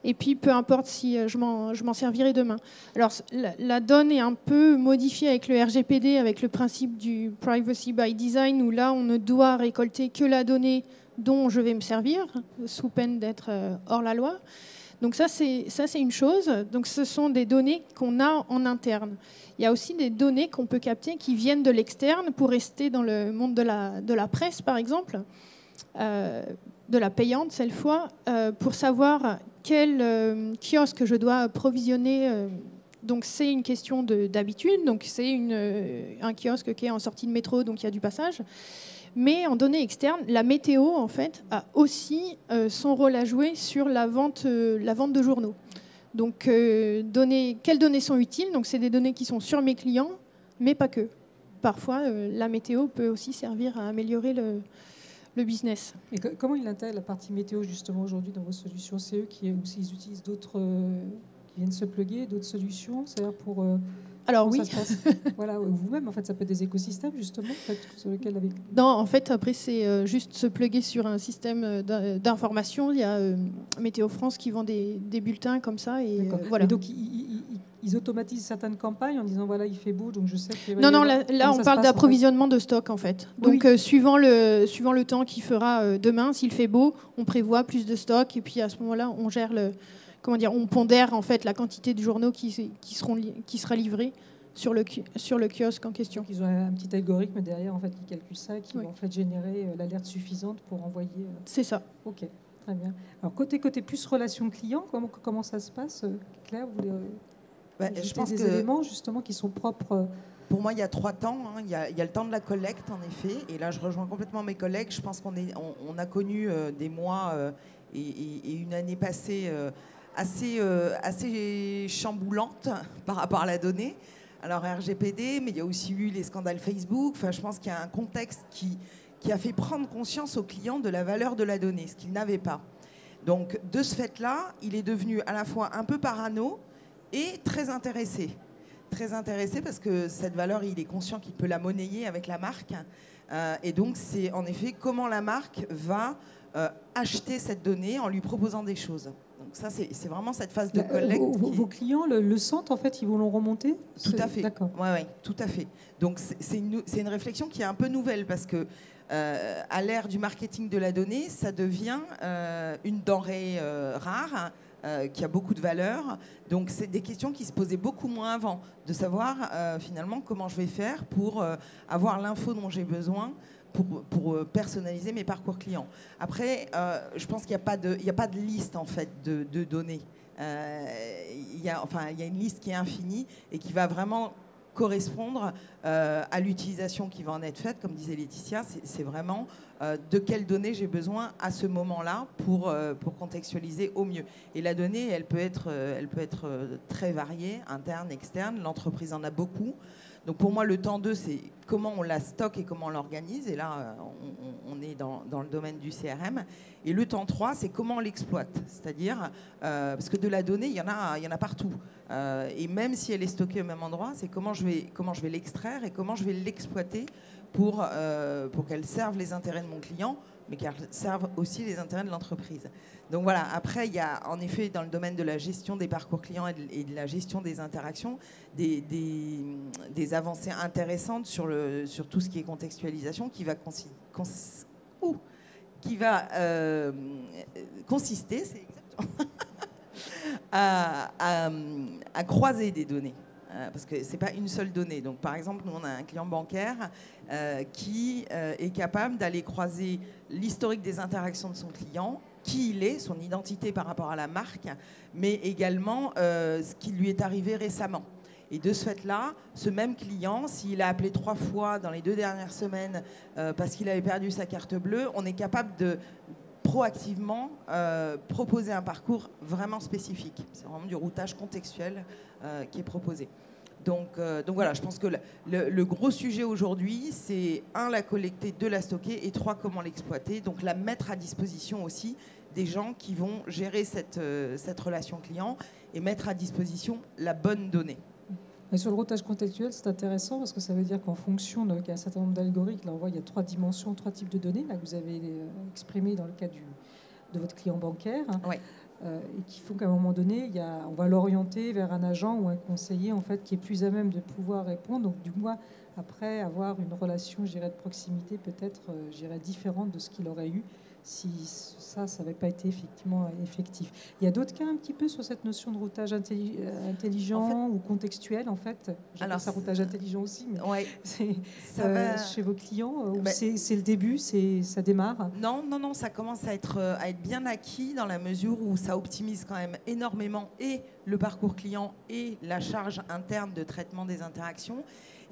Et puis, peu importe si je m'en servirai demain. Alors, la donne est un peu modifiée avec le RGPD, avec le principe du privacy by design, où là, on ne doit récolter que la donnée dont je vais me servir, sous peine d'être hors la loi. Donc ça, c'est une chose. Donc, ce sont des données qu'on a en interne. Il y a aussi des données qu'on peut capter qui viennent de l'externe pour rester dans le monde de la presse, par exemple, de la payante, cette fois, pour savoir quel kiosque je dois provisionner Donc c'est une question d'habitude. Donc c'est un kiosque qui est en sortie de métro, donc il y a du passage. Mais en données externes, la météo en fait a aussi son rôle à jouer sur la vente de journaux. Donc quelles données sont utiles? Donc c'est des données qui sont sur mes clients, mais pas que. Parfois la météo peut aussi servir à améliorer le business. Et comment ils intègrent la partie météo justement aujourd'hui dans vos solutions? C'est eux qui ils utilisent d'autres qui viennent se plugger, d'autres solutions, c'est-à-dire pour alors oui, ça se passe voilà, vous-même en fait, ça peut être des écosystèmes justement en fait, sur lesquels avec... Non, en fait après c'est juste se plugger sur un système d'information. Il y a Météo France qui vend des bulletins comme ça et voilà. Et donc ils automatisent certaines campagnes en disant voilà il fait beau donc je sais que non là on parle d'approvisionnement de stock en fait. Donc oui. Suivant le temps qu'il fera demain, s'il fait beau, on prévoit plus de stock et puis à ce moment-là on gère on pondère en fait la quantité de journaux qui sera livré sur le kiosque en question. Donc ils ont un petit algorithme derrière en fait qui calcule ça, qui va en fait générer l'alerte suffisante pour envoyer. C'est ça. Ok, très bien. Alors côté plus relation client, comment ça se passe, Claire? Vous voulez je pense des éléments justement qui sont propres. Pour moi, il y a 3 temps. Il y a le temps de la collecte, en effet. Et là, je rejoins complètement mes collègues. Je pense qu'on a connu des mois et une année passée assez chamboulante par rapport à la donnée. Alors, RGPD, mais il y a aussi eu les scandales Facebook. Enfin, je pense qu'il y a un contexte qui a fait prendre conscience aux clients de la valeur de la donnée, ce qu'ils n'avaient pas. Donc, de ce fait-là, il est devenu à la fois un peu parano et très intéressé. Très intéressé parce que cette valeur, il est conscient qu'il peut la monnayer avec la marque. Et donc, c'est en effet comment la marque va acheter cette donnée en lui proposant des choses. Donc ça, c'est vraiment cette phase de collecte. Vos clients le sentent, en fait, ils vont le remonter? Tout à fait. D'accord. Ouais, tout à fait. Donc, c'est une réflexion qui est un peu nouvelle parce que à l'ère du marketing de la donnée, ça devient une denrée rare, qui a beaucoup de valeur. Donc, c'est des questions qui se posaient beaucoup moins avant, de savoir finalement comment je vais faire pour avoir l'info dont j'ai besoin pour personnaliser mes parcours clients. Après, je pense qu'il n'y a pas de liste en fait de données. Il y a une liste qui est infinie et qui va vraiment correspondre à l'utilisation qui va en être faite. Comme disait Laetitia, c'est vraiment de quelles données j'ai besoin à ce moment-là pour contextualiser au mieux. Et la donnée, elle peut être très variée, interne, externe. L'entreprise en a beaucoup. Donc pour moi, le temps 2, c'est comment on la stocke et comment on l'organise. Et là, on est dans le domaine du CRM. Et le temps 3, c'est comment on l'exploite. C'est-à-dire, parce que de la donnée, il y en a partout. Et même si elle est stockée au même endroit, c'est comment je vais l'extraire et comment je vais l'exploiter pour qu'elle serve les intérêts de mon client, mais qu'elle serve aussi les intérêts de l'entreprise. Donc voilà, après, il y a en effet dans le domaine de la gestion des parcours clients et de la gestion des interactions, des avancées intéressantes sur tout ce qui est contextualisation qui va consister, c'est exactement, à croiser des données. Parce que ce n'est pas une seule donnée. Donc, par exemple, nous, on a un client bancaire qui est capable d'aller croiser l'historique des interactions de son client, qui il est, son identité par rapport à la marque, mais également ce qui lui est arrivé récemment. Et de ce fait-là, ce même client, s'il a appelé 3 fois dans les 2 dernières semaines parce qu'il avait perdu sa carte bleue, on est capable de proactivement proposer un parcours vraiment spécifique. C'est vraiment du routage contextuel qui est proposé. Donc voilà, je pense que le gros sujet aujourd'hui, c'est 1, la collecter, 2, la stocker, et 3, comment l'exploiter. Donc la mettre à disposition aussi des gens qui vont gérer cette relation client et mettre à disposition la bonne donnée. Et sur le routage contextuel, c'est intéressant parce que ça veut dire qu'en fonction qu'il y a un certain nombre d'algorithmes, là on voit il y a 3 dimensions, 3 types de données là, que vous avez exprimées dans le cas de votre client bancaire. Oui. Et qui font qu'à un moment donné, on va l'orienter vers un agent ou un conseiller en fait, qui est plus à même de pouvoir répondre. Donc du moins, après avoir une relation, je dirais, de proximité peut-être, différente de ce qu'il aurait eu si ça n'avait pas été effectivement effectif. Il y a d'autres cas un petit peu sur cette notion de routage intelligent en fait, ou contextuel, en fait. J'appelle ça routage intelligent aussi, mais ouais, chez vos clients, c'est le début, ça démarre? Non, ça commence à être bien acquis dans la mesure où ça optimise quand même énormément et le parcours client et la charge interne de traitement des interactions.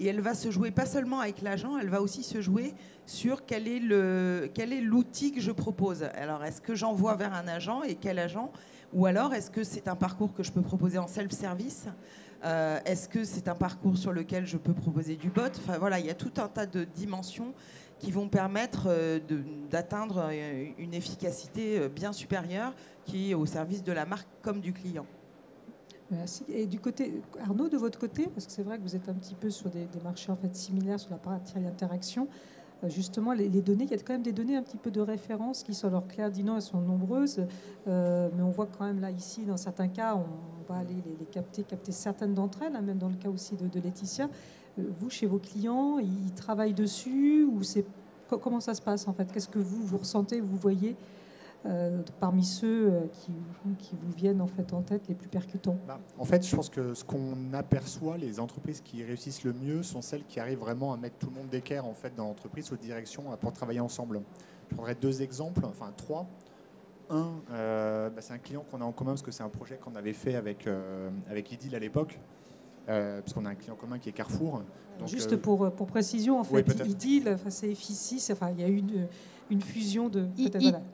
Et elle va se jouer pas seulement avec l'agent, elle va aussi se jouer sur quel est l'outil que je propose. Alors, est-ce que j'envoie vers un agent et quel agent? Ou alors, est-ce que c'est un parcours que je peux proposer en self-service? Est-ce que c'est un parcours sur lequel je peux proposer du bot? Enfin, voilà, il y a tout un tas de dimensions qui vont permettre d'atteindre une efficacité bien supérieure qui est au service de la marque comme du client. Merci. Et du côté, Arnaud, de votre côté, parce que c'est vrai que vous êtes un petit peu sur des marchés en fait, similaires sur la partie interaction, justement, les données, il y a quand même des données un petit peu de référence qui sont, alors Claire dit non, elles sont nombreuses, mais on voit quand même là, ici, dans certains cas, on va aller les capter certaines d'entre elles, hein, même dans le cas aussi de Laetitia. Vous, chez vos clients, ils travaillent dessus ou comment ça se passe en fait? Qu'est-ce que vous ressentez, vous voyez parmi ceux qui vous viennent en fait en tête les plus percutants? En fait, je pense que ce qu'on aperçoit, les entreprises qui réussissent le mieux sont celles qui arrivent vraiment à mettre tout le monde d'équerre en fait dans l'entreprise aux directions pour travailler ensemble. Je prendrai 2 exemples, enfin 3. Un, c'est un client qu'on a en commun parce que c'est un projet qu'on avait fait avec Idyll à l'époque. Parce qu'on a un client commun qui est Carrefour. Donc, juste pour précision, en fait, Idyll, c'est Effici, il y a eu une fusion de...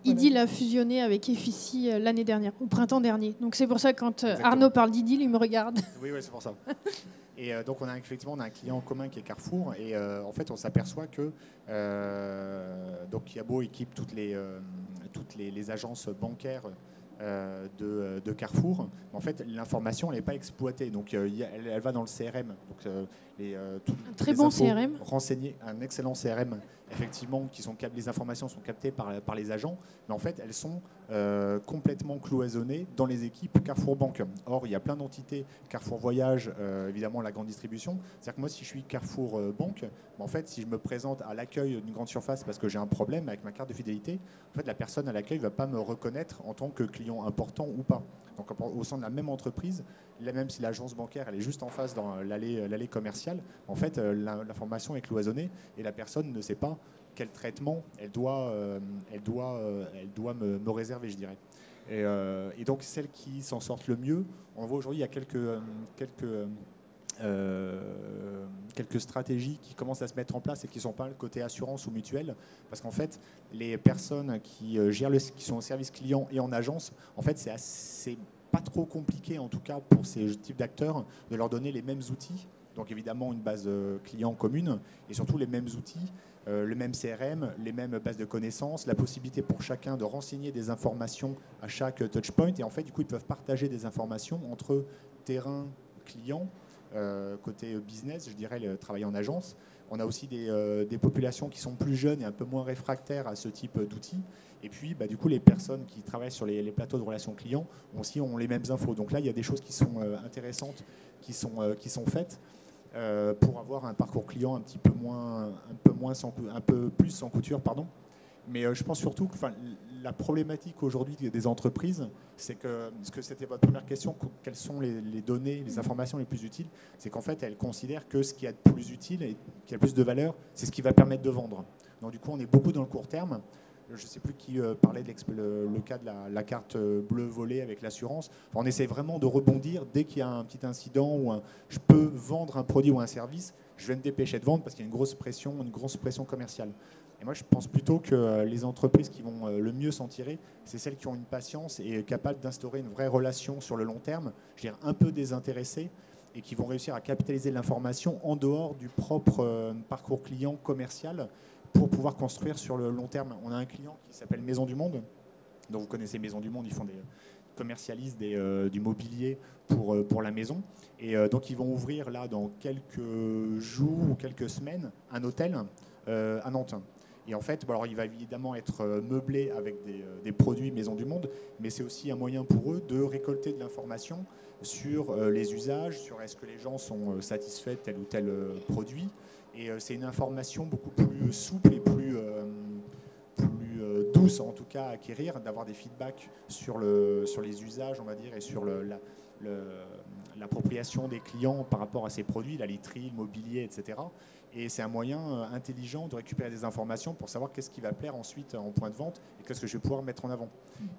Idyll a fusionné avec Effici l'année dernière, au printemps dernier. Donc c'est pour ça que quand Arnaud parle d'Idyll, il me regarde. Oui, c'est pour ça. Et donc on a un client commun qui est Carrefour. Et en fait, on s'aperçoit que donc Yabo équipe toutes les agences bancaires de Carrefour. En fait, l'information n'est pas exploitée, donc elle va dans le CRM. Donc, un très bon CRM. Renseigner, un excellent CRM, effectivement, les informations sont captées par les agents, mais en fait, elles sont complètement cloisonnées dans les équipes Carrefour Banque. Or, il y a plein d'entités, Carrefour Voyage, évidemment la grande distribution. C'est-à-dire que moi, si je suis Carrefour Banque, en fait, si je me présente à l'accueil d'une grande surface parce que j'ai un problème avec ma carte de fidélité, en fait, la personne à l'accueil ne va pas me reconnaître en tant que client important ou pas. Donc, au sein de la même entreprise, même si l'agence bancaire elle est juste en face dans l'allée commerciale, en fait, l'information est cloisonnée et la personne ne sait pas quel traitement elle doit me réserver, je dirais. Et donc, celles qui s'en sortent le mieux, on voit aujourd'hui, il y a quelques stratégies qui commencent à se mettre en place et qui ne sont pas le côté assurance ou mutuelle, parce qu'en fait, les personnes qui qui sont au service client et en agence, en fait, c'est pas trop compliqué, en tout cas pour ces types d'acteurs, de leur donner les mêmes outils. Donc évidemment une base client commune et surtout les mêmes outils, le même CRM, les mêmes bases de connaissances, la possibilité pour chacun de renseigner des informations à chaque touchpoint. Et en fait, du coup, ils peuvent partager des informations entre terrain, client, côté business, je dirais, le travail en agence. On a aussi des populations qui sont plus jeunes et un peu moins réfractaires à ce type d'outils. Et puis, du coup, les personnes qui travaillent sur les plateaux de relations clients aussi ont les mêmes infos. Donc là, il y a des choses qui sont intéressantes, qui sont faites pour avoir un parcours client un peu plus sans couture, pardon. Mais je pense surtout que la problématique aujourd'hui des entreprises, c'est que, parce que c'était votre première question, quelles sont les données, les informations les plus utiles, c'est qu'en fait, elles considèrent que ce qui est le plus utile et qui a le plus de valeur, c'est ce qui va permettre de vendre. Donc du coup, on est beaucoup dans le court terme. Je ne sais plus qui parlait de le cas de la carte bleue volée avec l'assurance. Enfin, on essaie vraiment de rebondir dès qu'il y a un petit incident où je peux vendre un produit ou un service, je vais me dépêcher de vendre parce qu'il y a une grosse pression commerciale. Et moi, je pense plutôt que les entreprises qui vont le mieux s'en tirer, c'est celles qui ont une patience et capables d'instaurer une vraie relation sur le long terme, je dirais un peu désintéressées, et qui vont réussir à capitaliser l'information en dehors du propre parcours client commercial pour pouvoir construire sur le long terme. On a un client qui s'appelle Maison du Monde, dont vous connaissez Maison du Monde, ils commercialisent du mobilier pour la maison. Et donc, ils vont ouvrir là, dans quelques jours ou quelques semaines, un hôtel à Nantes. Et en fait, alors, il va évidemment être meublé avec des produits Maison du Monde, mais c'est aussi un moyen pour eux de récolter de l'information sur les usages, sur est-ce que les gens sont satisfaits de tel ou tel produit. Et c'est une information beaucoup plus souple et plus douce tous en tout cas acquérir, d'avoir des feedbacks sur les usages, on va dire, et sur l'appropriation des clients par rapport à ces produits, la literie, le mobilier, etc. Et c'est un moyen intelligent de récupérer des informations pour savoir qu'est-ce qui va plaire ensuite en point de vente et qu'est-ce que je vais pouvoir mettre en avant.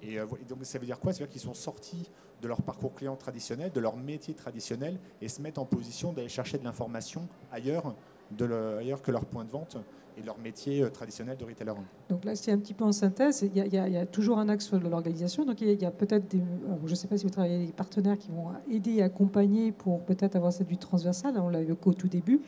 Et donc ça veut dire quoi? Ça veut dire qu'ils sont sortis de leur parcours client traditionnel, de leur métier traditionnel, et se mettent en position d'aller chercher de l'information ailleurs que leur point de vente et leur métier traditionnel de retailer. Donc là, c'est un petit peu en synthèse. Il y a toujours un axe sur l'organisation. Donc il y a peut-être je ne sais pas si vous travaillez avec des partenaires qui vont aider et accompagner pour peut-être avoir cette vue transversale. On l'a évoqué au tout début.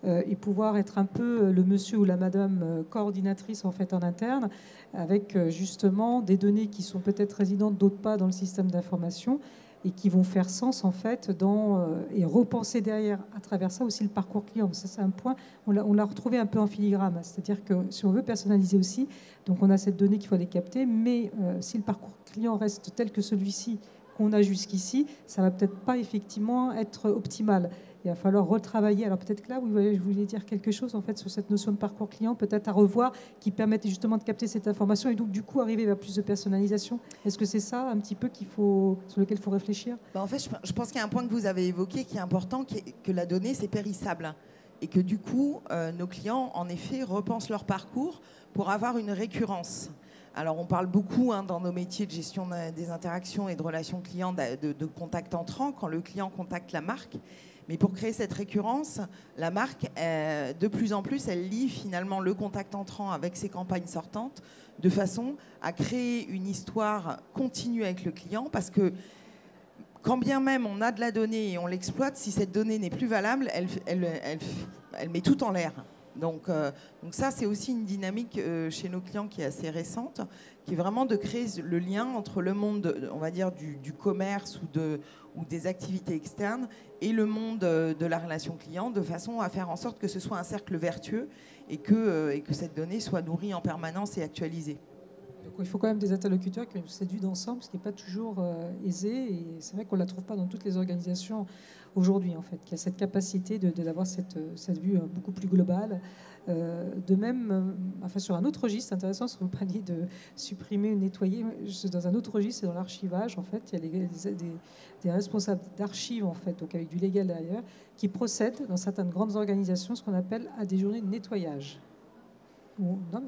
Et pouvoir être un peu le monsieur ou la madame coordinatrice en fait en interne, avec justement des données qui sont peut-être résidentes, d'autres pas dans le système d'information, et qui vont faire sens en fait et repenser derrière à travers ça aussi le parcours client. Ça, c'est un point, on l'a retrouvé un peu en filigrane, c'est-à-dire que si on veut personnaliser aussi, donc on a cette donnée qu'il faut aller capter, mais si le parcours client reste tel que celui-ci qu'on a jusqu'ici, ça va peut-être pas effectivement être optimal. Il va falloir retravailler. Alors peut-être que là, oui, je voulais dire quelque chose en fait sur cette notion de parcours client, peut-être à revoir, qui permette justement de capter cette information et donc du coup arriver vers plus de personnalisation. Est-ce que c'est ça un petit peu sur lequel il faut réfléchir? En fait, je pense qu'il y a un point que vous avez évoqué qui est important, que la donnée, c'est périssable. Et que du coup, nos clients, en effet, repensent leur parcours pour avoir une récurrence. Alors, on parle beaucoup dans nos métiers de gestion des interactions et de relations clients de contact entrant, quand le client contacte la marque. Mais pour créer cette récurrence, la marque, de plus en plus, elle lie finalement le contact entrant avec ses campagnes sortantes de façon à créer une histoire continue avec le client, parce que quand bien même on a de la donnée et on l'exploite, si cette donnée n'est plus valable, elle met tout en l'air. Donc ça, c'est aussi une dynamique chez nos clients qui est assez récente, qui est vraiment de créer le lien entre le monde, on va dire, du commerce ou des activités externes et le monde de la relation client, de façon à faire en sorte que ce soit un cercle vertueux et que cette donnée soit nourrie en permanence et actualisée. Donc, il faut quand même des interlocuteurs qui ont cette vue d'ensemble, ce qui n'est pas toujours aisé. Et c'est vrai qu'on ne la trouve pas dans toutes les organisations aujourd'hui, en fait, qui a cette capacité d'avoir cette vue beaucoup plus globale. De même, sur un autre registre, c'est intéressant, si vous parliez de supprimer ou nettoyer, dans un autre registre, c'est dans l'archivage, en fait, il y a des responsables d'archives, en fait, donc avec du légal derrière, qui procèdent, dans certaines grandes organisations, ce qu'on appelle à des journées de nettoyage. Non, mais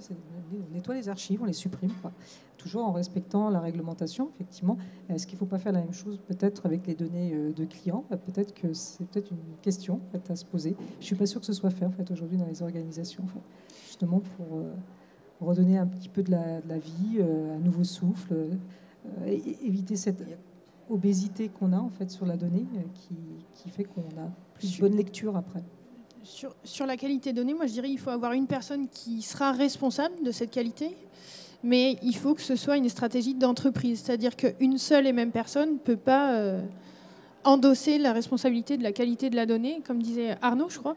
on nettoie les archives, on les supprime, quoi. Toujours en respectant la réglementation, effectivement. Est-ce qu'il ne faut pas faire la même chose peut-être avec les données de clients? Peut-être que c'est peut-être une question en fait, à se poser. Je ne suis pas sûre que ce soit fait en fait, aujourd'hui dans les organisations, en fait. Justement pour redonner un petit peu de la vie, un nouveau souffle, et éviter cette obésité qu'on a en fait, sur la donnée qui fait qu'on a plus de bonne lecture après. Sur la qualité donnée, moi je dirais qu'il faut avoir une personne qui sera responsable de cette qualité, mais il faut que ce soit une stratégie d'entreprise. C'est-à-dire qu'une seule et même personne ne peut pas endosser la responsabilité de la qualité de la donnée, comme disait Arnaud, je crois.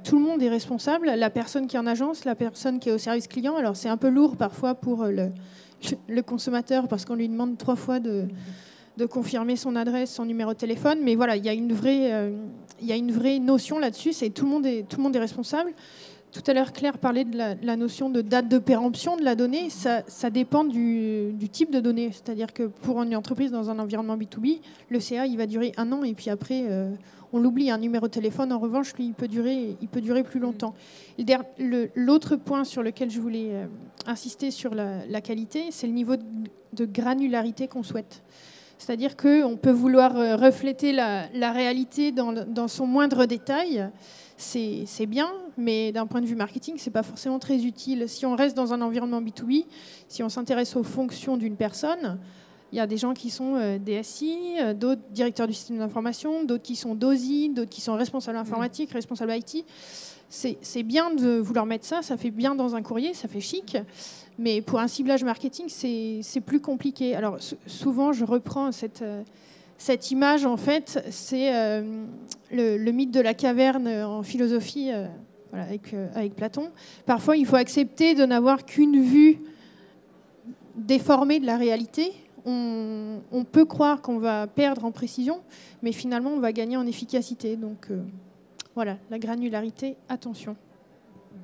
Tout le monde est responsable, la personne qui est en agence, la personne qui est au service client. Alors c'est un peu lourd parfois pour le consommateur, parce qu'on lui demande 3 fois de confirmer son adresse, son numéro de téléphone, mais voilà, il y a une vraie notion là-dessus, c'est tout le monde est responsable. Tout à l'heure, Claire parlait de la notion de date de péremption de la donnée. Ça dépend du type de données. C'est-à-dire que pour une entreprise dans un environnement B2B, le CA, il va durer 1 an et puis après, on l'oublie. Un numéro de téléphone, en revanche, lui, il peut durer plus longtemps. L'autre point sur lequel je voulais insister sur la qualité, c'est le niveau de granularité qu'on souhaite. C'est-à-dire qu'on peut vouloir refléter la réalité dans son moindre détail. C'est bien, mais d'un point de vue marketing, ce n'est pas forcément très utile. Si on reste dans un environnement B2B, si on s'intéresse aux fonctions d'une personne, il y a des gens qui sont DSI, d'autres directeurs du système d'information, d'autres qui sont DOSI, d'autres qui sont responsables informatiques, responsables IT. C'est bien de vouloir mettre ça fait bien dans un courrier, ça fait chic. Mais pour un ciblage marketing, c'est plus compliqué. Alors souvent, je reprends cette image, en fait, c'est le mythe de la caverne en philosophie, voilà, avec Platon. Parfois, il faut accepter de n'avoir qu'une vue déformée de la réalité. On peut croire qu'on va perdre en précision, mais finalement, on va gagner en efficacité. Donc voilà, la granularité, attention.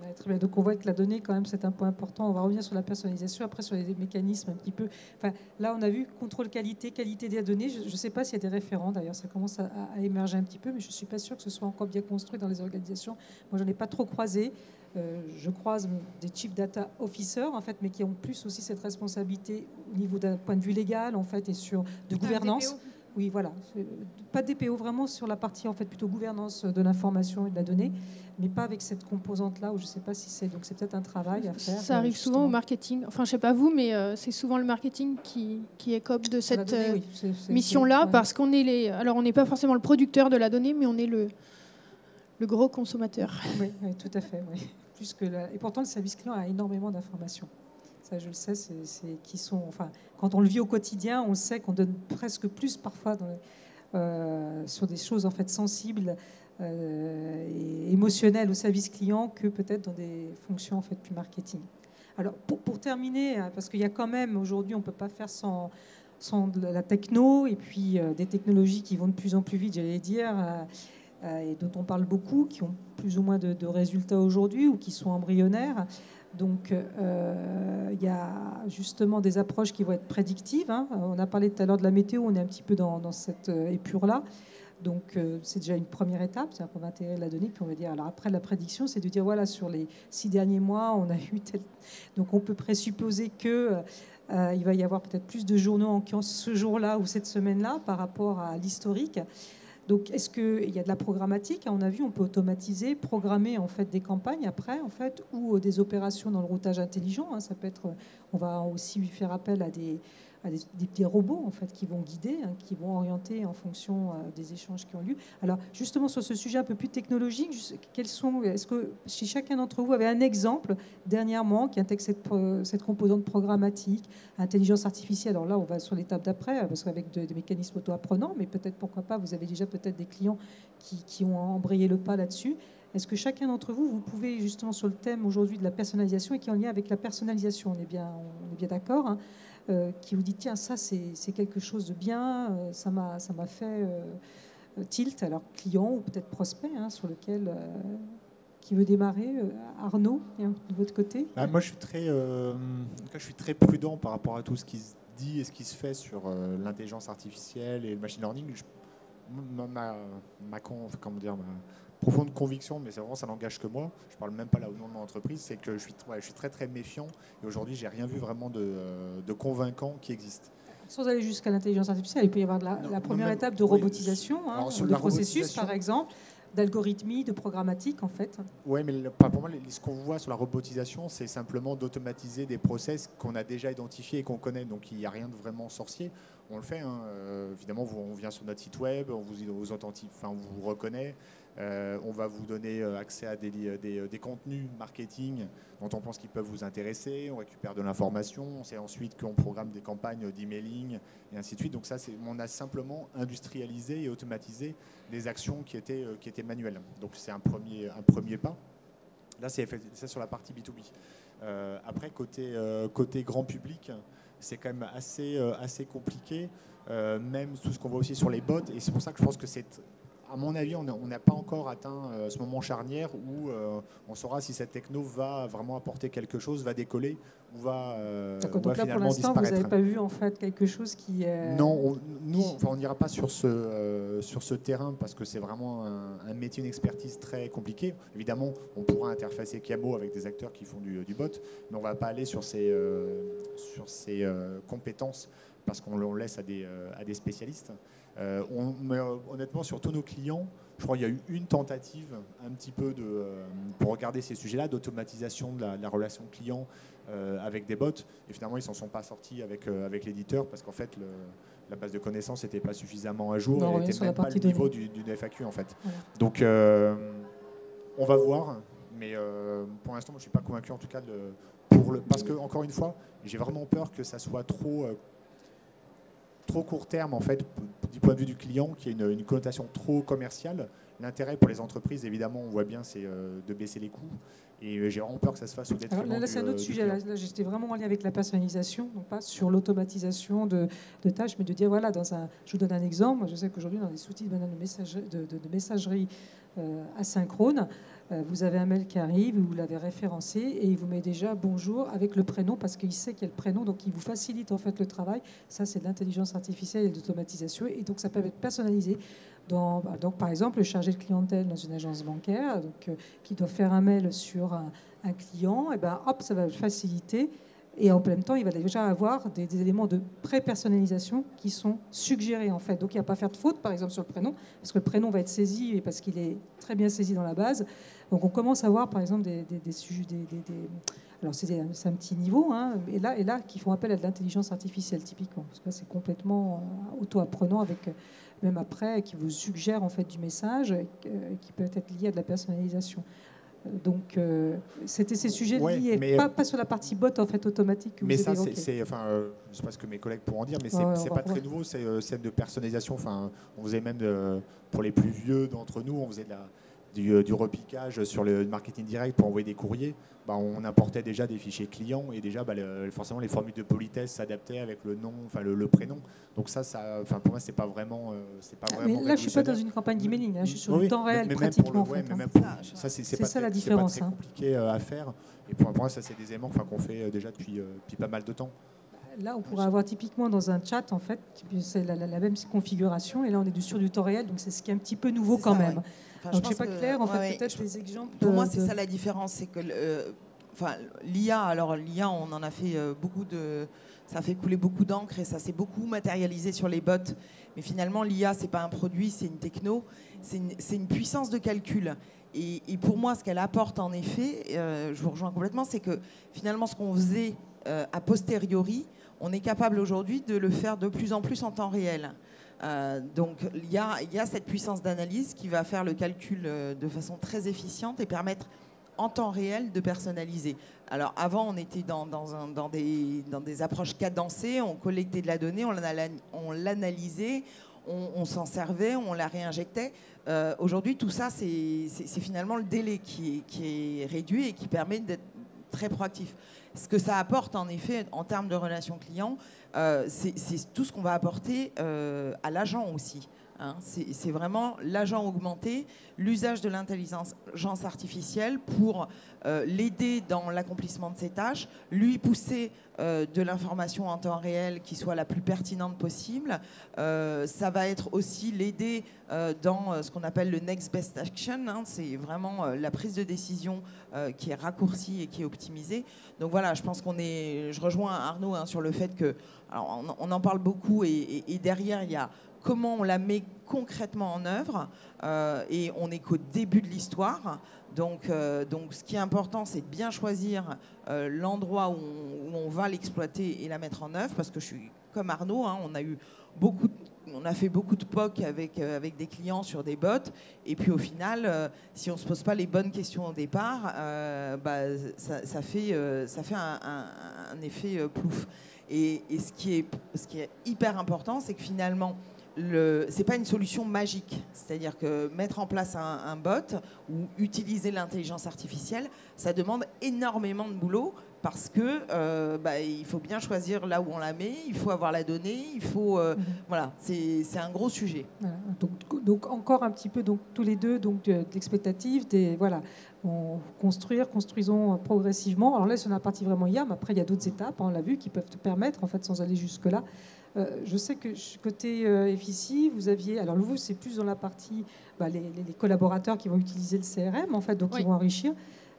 Ouais, très bien. Donc on voit que la donnée, quand même, c'est un point important. On va revenir sur la personnalisation, après sur les mécanismes un petit peu. Enfin, là, on a vu contrôle qualité, qualité des données. Je ne sais pas s'il y a des référents, d'ailleurs, ça commence à émerger un petit peu, mais je ne suis pas sûre que ce soit encore bien construit dans les organisations. Moi, je n'en ai pas trop croisé. Je croise des chief data officers, en fait, mais qui ont plus aussi cette responsabilité au niveau d'un point de vue légal, en fait, et de gouvernance. Oui, voilà. Pas de DPO, vraiment sur la partie en fait plutôt gouvernance de l'information et de la donnée, mais pas avec cette composante-là où je ne sais pas si c'est. Donc c'est peut-être un travail à faire. Ça arrive souvent au marketing. Enfin, je ne sais pas vous, mais c'est souvent le marketing qui écope de cette mission-là, parce qu'on est les. Alors, on n'est pas forcément le producteur de la donnée, mais on est le gros consommateur. Oui, tout à fait. Oui. Plus que et pourtant, le service client a énormément d'informations. Ça, je le sais, qui sont, enfin, quand on le vit au quotidien, on sait qu'on donne presque plus parfois sur des choses en fait sensibles et émotionnelles au service client que peut-être dans des fonctions en fait plus marketing. Alors pour terminer, parce qu'il y a quand même aujourd'hui, on ne peut pas faire sans de la techno et puis des technologies qui vont de plus en plus vite, j'allais dire, et dont on parle beaucoup, qui ont plus ou moins de résultats aujourd'hui ou qui sont embryonnaires. Donc, il y a justement des approches qui vont être prédictives. Hein. On a parlé tout à l'heure de la météo, on est un petit peu dans cette épure-là. Donc, c'est déjà une première étape, c'est-à-dire qu'on va intégrer la donnée, puis on va dire, alors après la prédiction, c'est de dire, voilà, sur les 6 derniers mois, on a eu tel... Donc, on peut présupposer que il va y avoir peut-être plus de journaux en ce jour-là ou cette semaine-là par rapport à l'historique. Donc, est-ce qu'il y a de la programmatique? On a vu, on peut automatiser, programmer en fait des campagnes après, en fait, ou des opérations dans le routage intelligent. Hein. Ça peut être, on va aussi faire appel à des petits robots en fait qui vont guider, hein, qui vont orienter en fonction des échanges qui ont lieu. Alors, justement, sur ce sujet un peu plus technologique, est-ce que si chacun d'entre vous avait un exemple dernièrement qui intègre cette composante programmatique, intelligence artificielle? Alors là, on va sur l'étape d'après, parce qu'avec des mécanismes auto-apprenants, mais peut-être, pourquoi pas, vous avez déjà peut-être des clients qui ont embrayé le pas là-dessus. Est-ce que chacun d'entre vous, vous pouvez justement sur le thème aujourd'hui de la personnalisation et qui est en lien avec la personnalisation, on est bien d'accord, hein, qui vous dit tiens, ça c'est quelque chose de bien, ça m'a fait tilt, alors client ou peut-être prospect, hein, sur lequel qui veut démarrer, Arnaud, de votre côté? Moi je suis très prudent par rapport à tout ce qui se dit et ce qui se fait sur l'intelligence artificielle et le machine learning. Ma profonde conviction, mais c'est vraiment, ça n'engage que moi, je ne parle même pas là au nom de mon entreprise, c'est que je suis très très méfiant et aujourd'hui j'ai rien vu vraiment de convaincant qui existe. Sans aller jusqu'à l'intelligence artificielle, il peut y avoir la première étape de robotisation, hein, de processus par exemple, d'algorithmie, de programmatique en fait. Oui, mais pour moi, ce qu'on voit sur la robotisation, c'est simplement d'automatiser des process qu'on a déjà identifiés et qu'on connaît, donc il n'y a rien de vraiment sorcier. On le fait, hein. Évidemment, on vient sur notre site web, on vous reconnaît, on va vous donner accès à des contenus marketing dont on pense qu'ils peuvent vous intéresser, on récupère de l'information, c'est ensuite qu'on programme des campagnes d'emailing et ainsi de suite. Donc ça, on a simplement industrialisé et automatisé des actions qui étaient manuelles. Donc c'est un premier pas. Là, c'est sur la partie B2B. Après, côté grand public, c'est quand même assez compliqué, même tout ce qu'on voit aussi sur les bots. Et c'est pour ça que je pense que à mon avis, on n'a pas encore atteint ce moment charnière où on saura si cette techno va vraiment apporter quelque chose, va décoller ou va finalement disparaître. Vous n'avez pas vu en fait quelque chose qui... Non, on n'ira pas sur ce terrain parce que c'est vraiment un métier, une expertise très compliquée. Évidemment, on pourra interfacer Chiamo avec des acteurs qui font du bot, mais on ne va pas aller sur ces compétences parce qu'on le laisse à des spécialistes. Mais honnêtement, sur tous nos clients, je crois qu'il y a eu une tentative un petit peu pour regarder ces sujets-là, d'automatisation de la relation client avec des bots. Et finalement, ils ne s'en sont pas sortis avec l'éditeur parce qu'en fait, la base de connaissances n'était pas suffisamment à jour. Elle n'était même pas le niveau d'une FAQ, en fait. Voilà. Donc, on va voir. Mais pour l'instant, moi, je ne suis pas convaincu, en tout cas, parce que, encore une fois, j'ai vraiment peur que ça soit trop court terme en fait du point de vue du client, qui a une connotation trop commerciale. L'intérêt pour les entreprises, évidemment, on voit bien, c'est de baisser les coûts. Et j'ai vraiment peur que ça se fasse au détriment. Là, c'est un autre sujet. Là, j'étais vraiment en lien avec la personnalisation, donc pas sur l'automatisation de tâches, mais de dire, voilà, je vous donne un exemple. Moi, je sais qu'aujourd'hui, dans les outils de messagerie asynchrone, vous avez un mail qui arrive, vous l'avez référencé et il vous met déjà bonjour avec le prénom parce qu'il sait qu'il y a le prénom, donc il vous facilite en fait le travail. Ça, c'est de l'intelligence artificielle et de l'automatisation, et donc ça peut être personnalisé. Donc, par exemple, le chargé de clientèle dans une agence bancaire, qui doit faire un mail sur un client, et ben hop, ça va le faciliter. Et en même temps, il va déjà avoir des éléments de pré-personnalisation qui sont suggérés en fait. Donc il n'y a pas à faire de faute, par exemple, sur le prénom, parce que le prénom va être saisi et parce qu'il est très bien saisi dans la base. Donc on commence à avoir, par exemple, des sujets, alors c'est un petit niveau, hein, et là, qui font appel à de l'intelligence artificielle typiquement, parce que là, c'est complètement auto-apprenant avec même après, qui vous suggère en fait du message, qui peut être lié à de la personnalisation. Donc, c'était ces sujets liés, pas sur la partie bot en fait automatique. Que mais vous ça, avez je ne sais pas ce que mes collègues pourront en dire, mais c'est pas très nouveau, c'est celle de personnalisation. Enfin, on faisait même pour les plus vieux d'entre nous, on faisait du repiquage sur le marketing direct pour envoyer des courriers. On importait déjà des fichiers clients et déjà forcément les formules de politesse s'adaptaient avec le nom, enfin le prénom. Donc ça, pour moi c'est pas vraiment. Mais là je suis pas dans une campagne d'emailing, je suis sur le temps réel pratiquement. C'est ça la différence. C'est pas très compliqué à faire. Et pour moi ça c'est des éléments qu'on fait déjà depuis pas mal de temps. Là, on pourrait avoir typiquement dans un chat, en fait, c'est la même configuration, et là, on est sur du temps réel, donc c'est ce qui est un petit peu nouveau quand même. Enfin, donc, je ne sais pas clair, en fait, peut-être les exemples. Pour moi, c'est ça la différence, c'est que l'IA, alors l'IA, on en a fait ça a fait couler beaucoup d'encre et ça s'est beaucoup matérialisé sur les bots. Mais finalement, l'IA, c'est pas un produit, c'est une techno, c'est une puissance de calcul. Et pour moi, ce qu'elle apporte en effet, je vous rejoins complètement, c'est que finalement, ce qu'on faisait a posteriori, on est capable aujourd'hui de le faire de plus en plus en temps réel. Donc il y a cette puissance d'analyse qui va faire le calcul de façon très efficiente et permettre en temps réel de personnaliser. Alors avant, on était dans des approches cadencées, on collectait de la donnée, on l'analysait, on s'en servait, on la réinjectait. Aujourd'hui, tout ça, c'est finalement le délai qui est réduit et qui permet d'être très proactif. Ce que ça apporte, en effet, en termes de relations clients, c'est tout ce qu'on va apporter à l'agent aussi. Hein. C'est vraiment l'agent augmenté, l'usage de l'intelligence artificielle pour l'aider dans l'accomplissement de ses tâches, lui pousser de l'information en temps réel qui soit la plus pertinente possible. Ça va être aussi l'aider dans ce qu'on appelle le next best action. Hein. C'est vraiment la prise de décision qui est raccourcie et qui est optimisée. Donc voilà, je pense je rejoins Arnaud sur le fait que, alors on en parle beaucoup et derrière il y a comment on la met concrètement en œuvre et on n'est qu'au début de l'histoire. Donc ce qui est important, c'est de bien choisir l'endroit où on va l'exploiter et la mettre en œuvre, parce que je suis comme Arnaud, hein, on a fait beaucoup de POC avec des clients sur des bots, et puis au final, si on ne se pose pas les bonnes questions au départ, ça fait un effet plouf. Et ce qui est hyper important, c'est que finalement, c'est pas une solution magique. C'est-à-dire que mettre en place un bot ou utiliser l'intelligence artificielle, ça demande énormément de boulot, parce que il faut bien choisir là où on la met, il faut avoir la donnée, il faut voilà, c'est un gros sujet. Voilà. Donc encore un petit peu tous les deux de l'expectative construisons progressivement. Alors là, c'est la partie vraiment IA, mais après il y a d'autres étapes, on l'a vu, qui peuvent te permettre en fait sans aller jusque là. Je sais que côté FICI, vous aviez, alors vous c'est plus dans la partie les collaborateurs qui vont utiliser le CRM en fait, donc qui vont enrichir.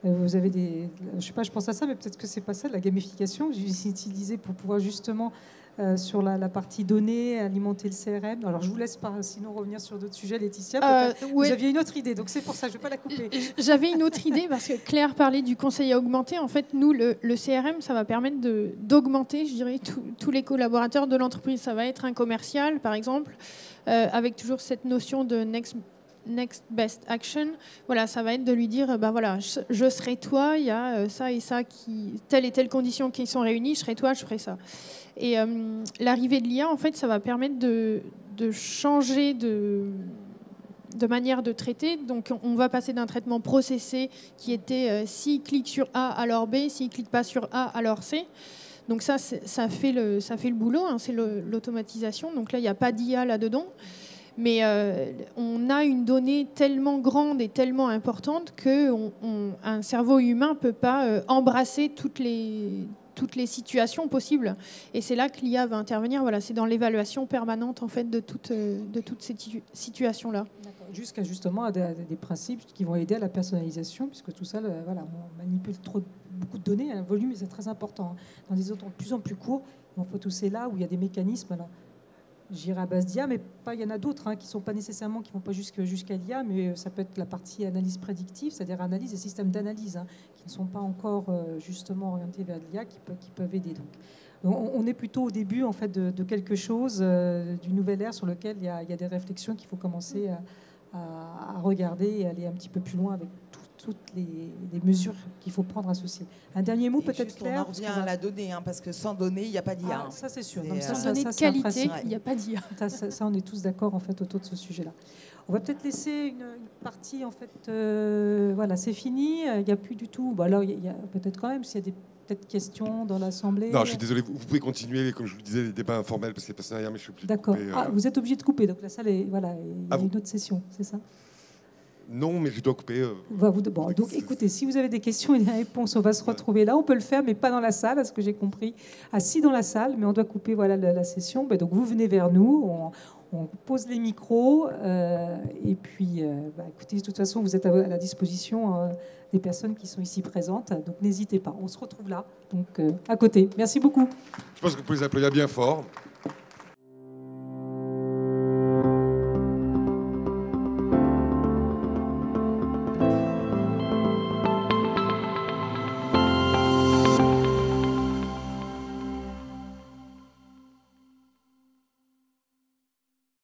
Vous avez je sais pas, je pense à ça, mais peut-être que c'est pas ça, de la gamification que vous utilisez pour pouvoir justement sur la partie données alimenter le CRM. Alors je vous laisse sinon revenir sur d'autres sujets, Laetitia. Vous aviez une autre idée, donc c'est pour ça je vais pas la couper. J'avais une autre idée parce que Claire parlait du conseil à augmenter. En fait, nous le CRM, ça va permettre d'augmenter, je dirais, tous les collaborateurs de l'entreprise. Ça va être un commercial, par exemple, avec toujours cette notion de next best action. Voilà, ça va être de lui dire voilà, je serai toi, il y a ça et ça, telle et telle condition qui sont réunies, je serai toi, je ferai ça. Et l'arrivée de l'IA, en fait, ça va permettre de changer manière de traiter. Donc on va passer d'un traitement processé qui était s'il clique sur A, alors B, s'il ne clique pas sur A, alors C. Donc ça fait le boulot, hein, c'est l'automatisation. Donc là, il n'y a pas d'IA là-dedans. Mais on a une donnée tellement grande et tellement importante qu'un cerveau humain ne peut pas embrasser toutes les situations possibles. Et c'est là que l'IA va intervenir. Voilà, c'est dans l'évaluation permanente en fait, de toutes ces situations-là. Jusqu'à justement à des principes qui vont aider à la personnalisation, puisque tout ça, voilà, on manipule beaucoup de données, un volume, c'est très important. Dans des autres de plus en plus courts, on faut tous ces là où il y a des mécanismes. Alors, j'irai à base d'IA, mais il y en a d'autres qui ne sont pas nécessairement, qui ne vont pas jusqu'à l'IA, mais ça peut être la partie analyse prédictive, c'est-à-dire analyse et systèmes d'analyse qui ne sont pas encore justement orientés vers l'IA, qui peuvent aider. Donc, on est plutôt au début en fait, de quelque chose, d'une nouvelle ère sur lequel il y a des réflexions qu'il faut commencer à regarder et aller un petit peu plus loin avec toutes les mesures qu'il faut prendre associées. Un dernier mot peut-être, Claire. On revient à la donnée, parce que sans données, il n'y a pas d'IA. Ça, c'est sûr. Sans données de qualité, il n'y a pas d'IA. Ça, on est tous d'accord en fait, autour de ce sujet-là. On va peut-être laisser une partie, en fait, voilà, c'est fini. Il n'y a plus du tout... Bon, alors, il y a peut-être quand même, s'il y a des questions dans l'Assemblée. Non, je suis désolé, vous pouvez continuer, comme je vous le disais, les débats informels, parce qu'il n'y a personne derrière, mais je suis obligé de couper. D'accord. Vous êtes obligé de couper, donc la salle est... Voilà, il y a une autre session, c'est ça? Non, mais je dois couper. Bon, donc écoutez, si vous avez des questions et des réponses, on va se retrouver là. On peut le faire, mais pas dans la salle, à ce que j'ai compris. Assis dans la salle, mais on doit couper voilà, la session. Donc vous venez vers nous, on pose les micros. Et puis, écoutez, de toute façon, vous êtes à la disposition des personnes qui sont ici présentes. Donc n'hésitez pas. On se retrouve là, donc à côté. Merci beaucoup. Je pense que vous pouvez les applaudir bien fort.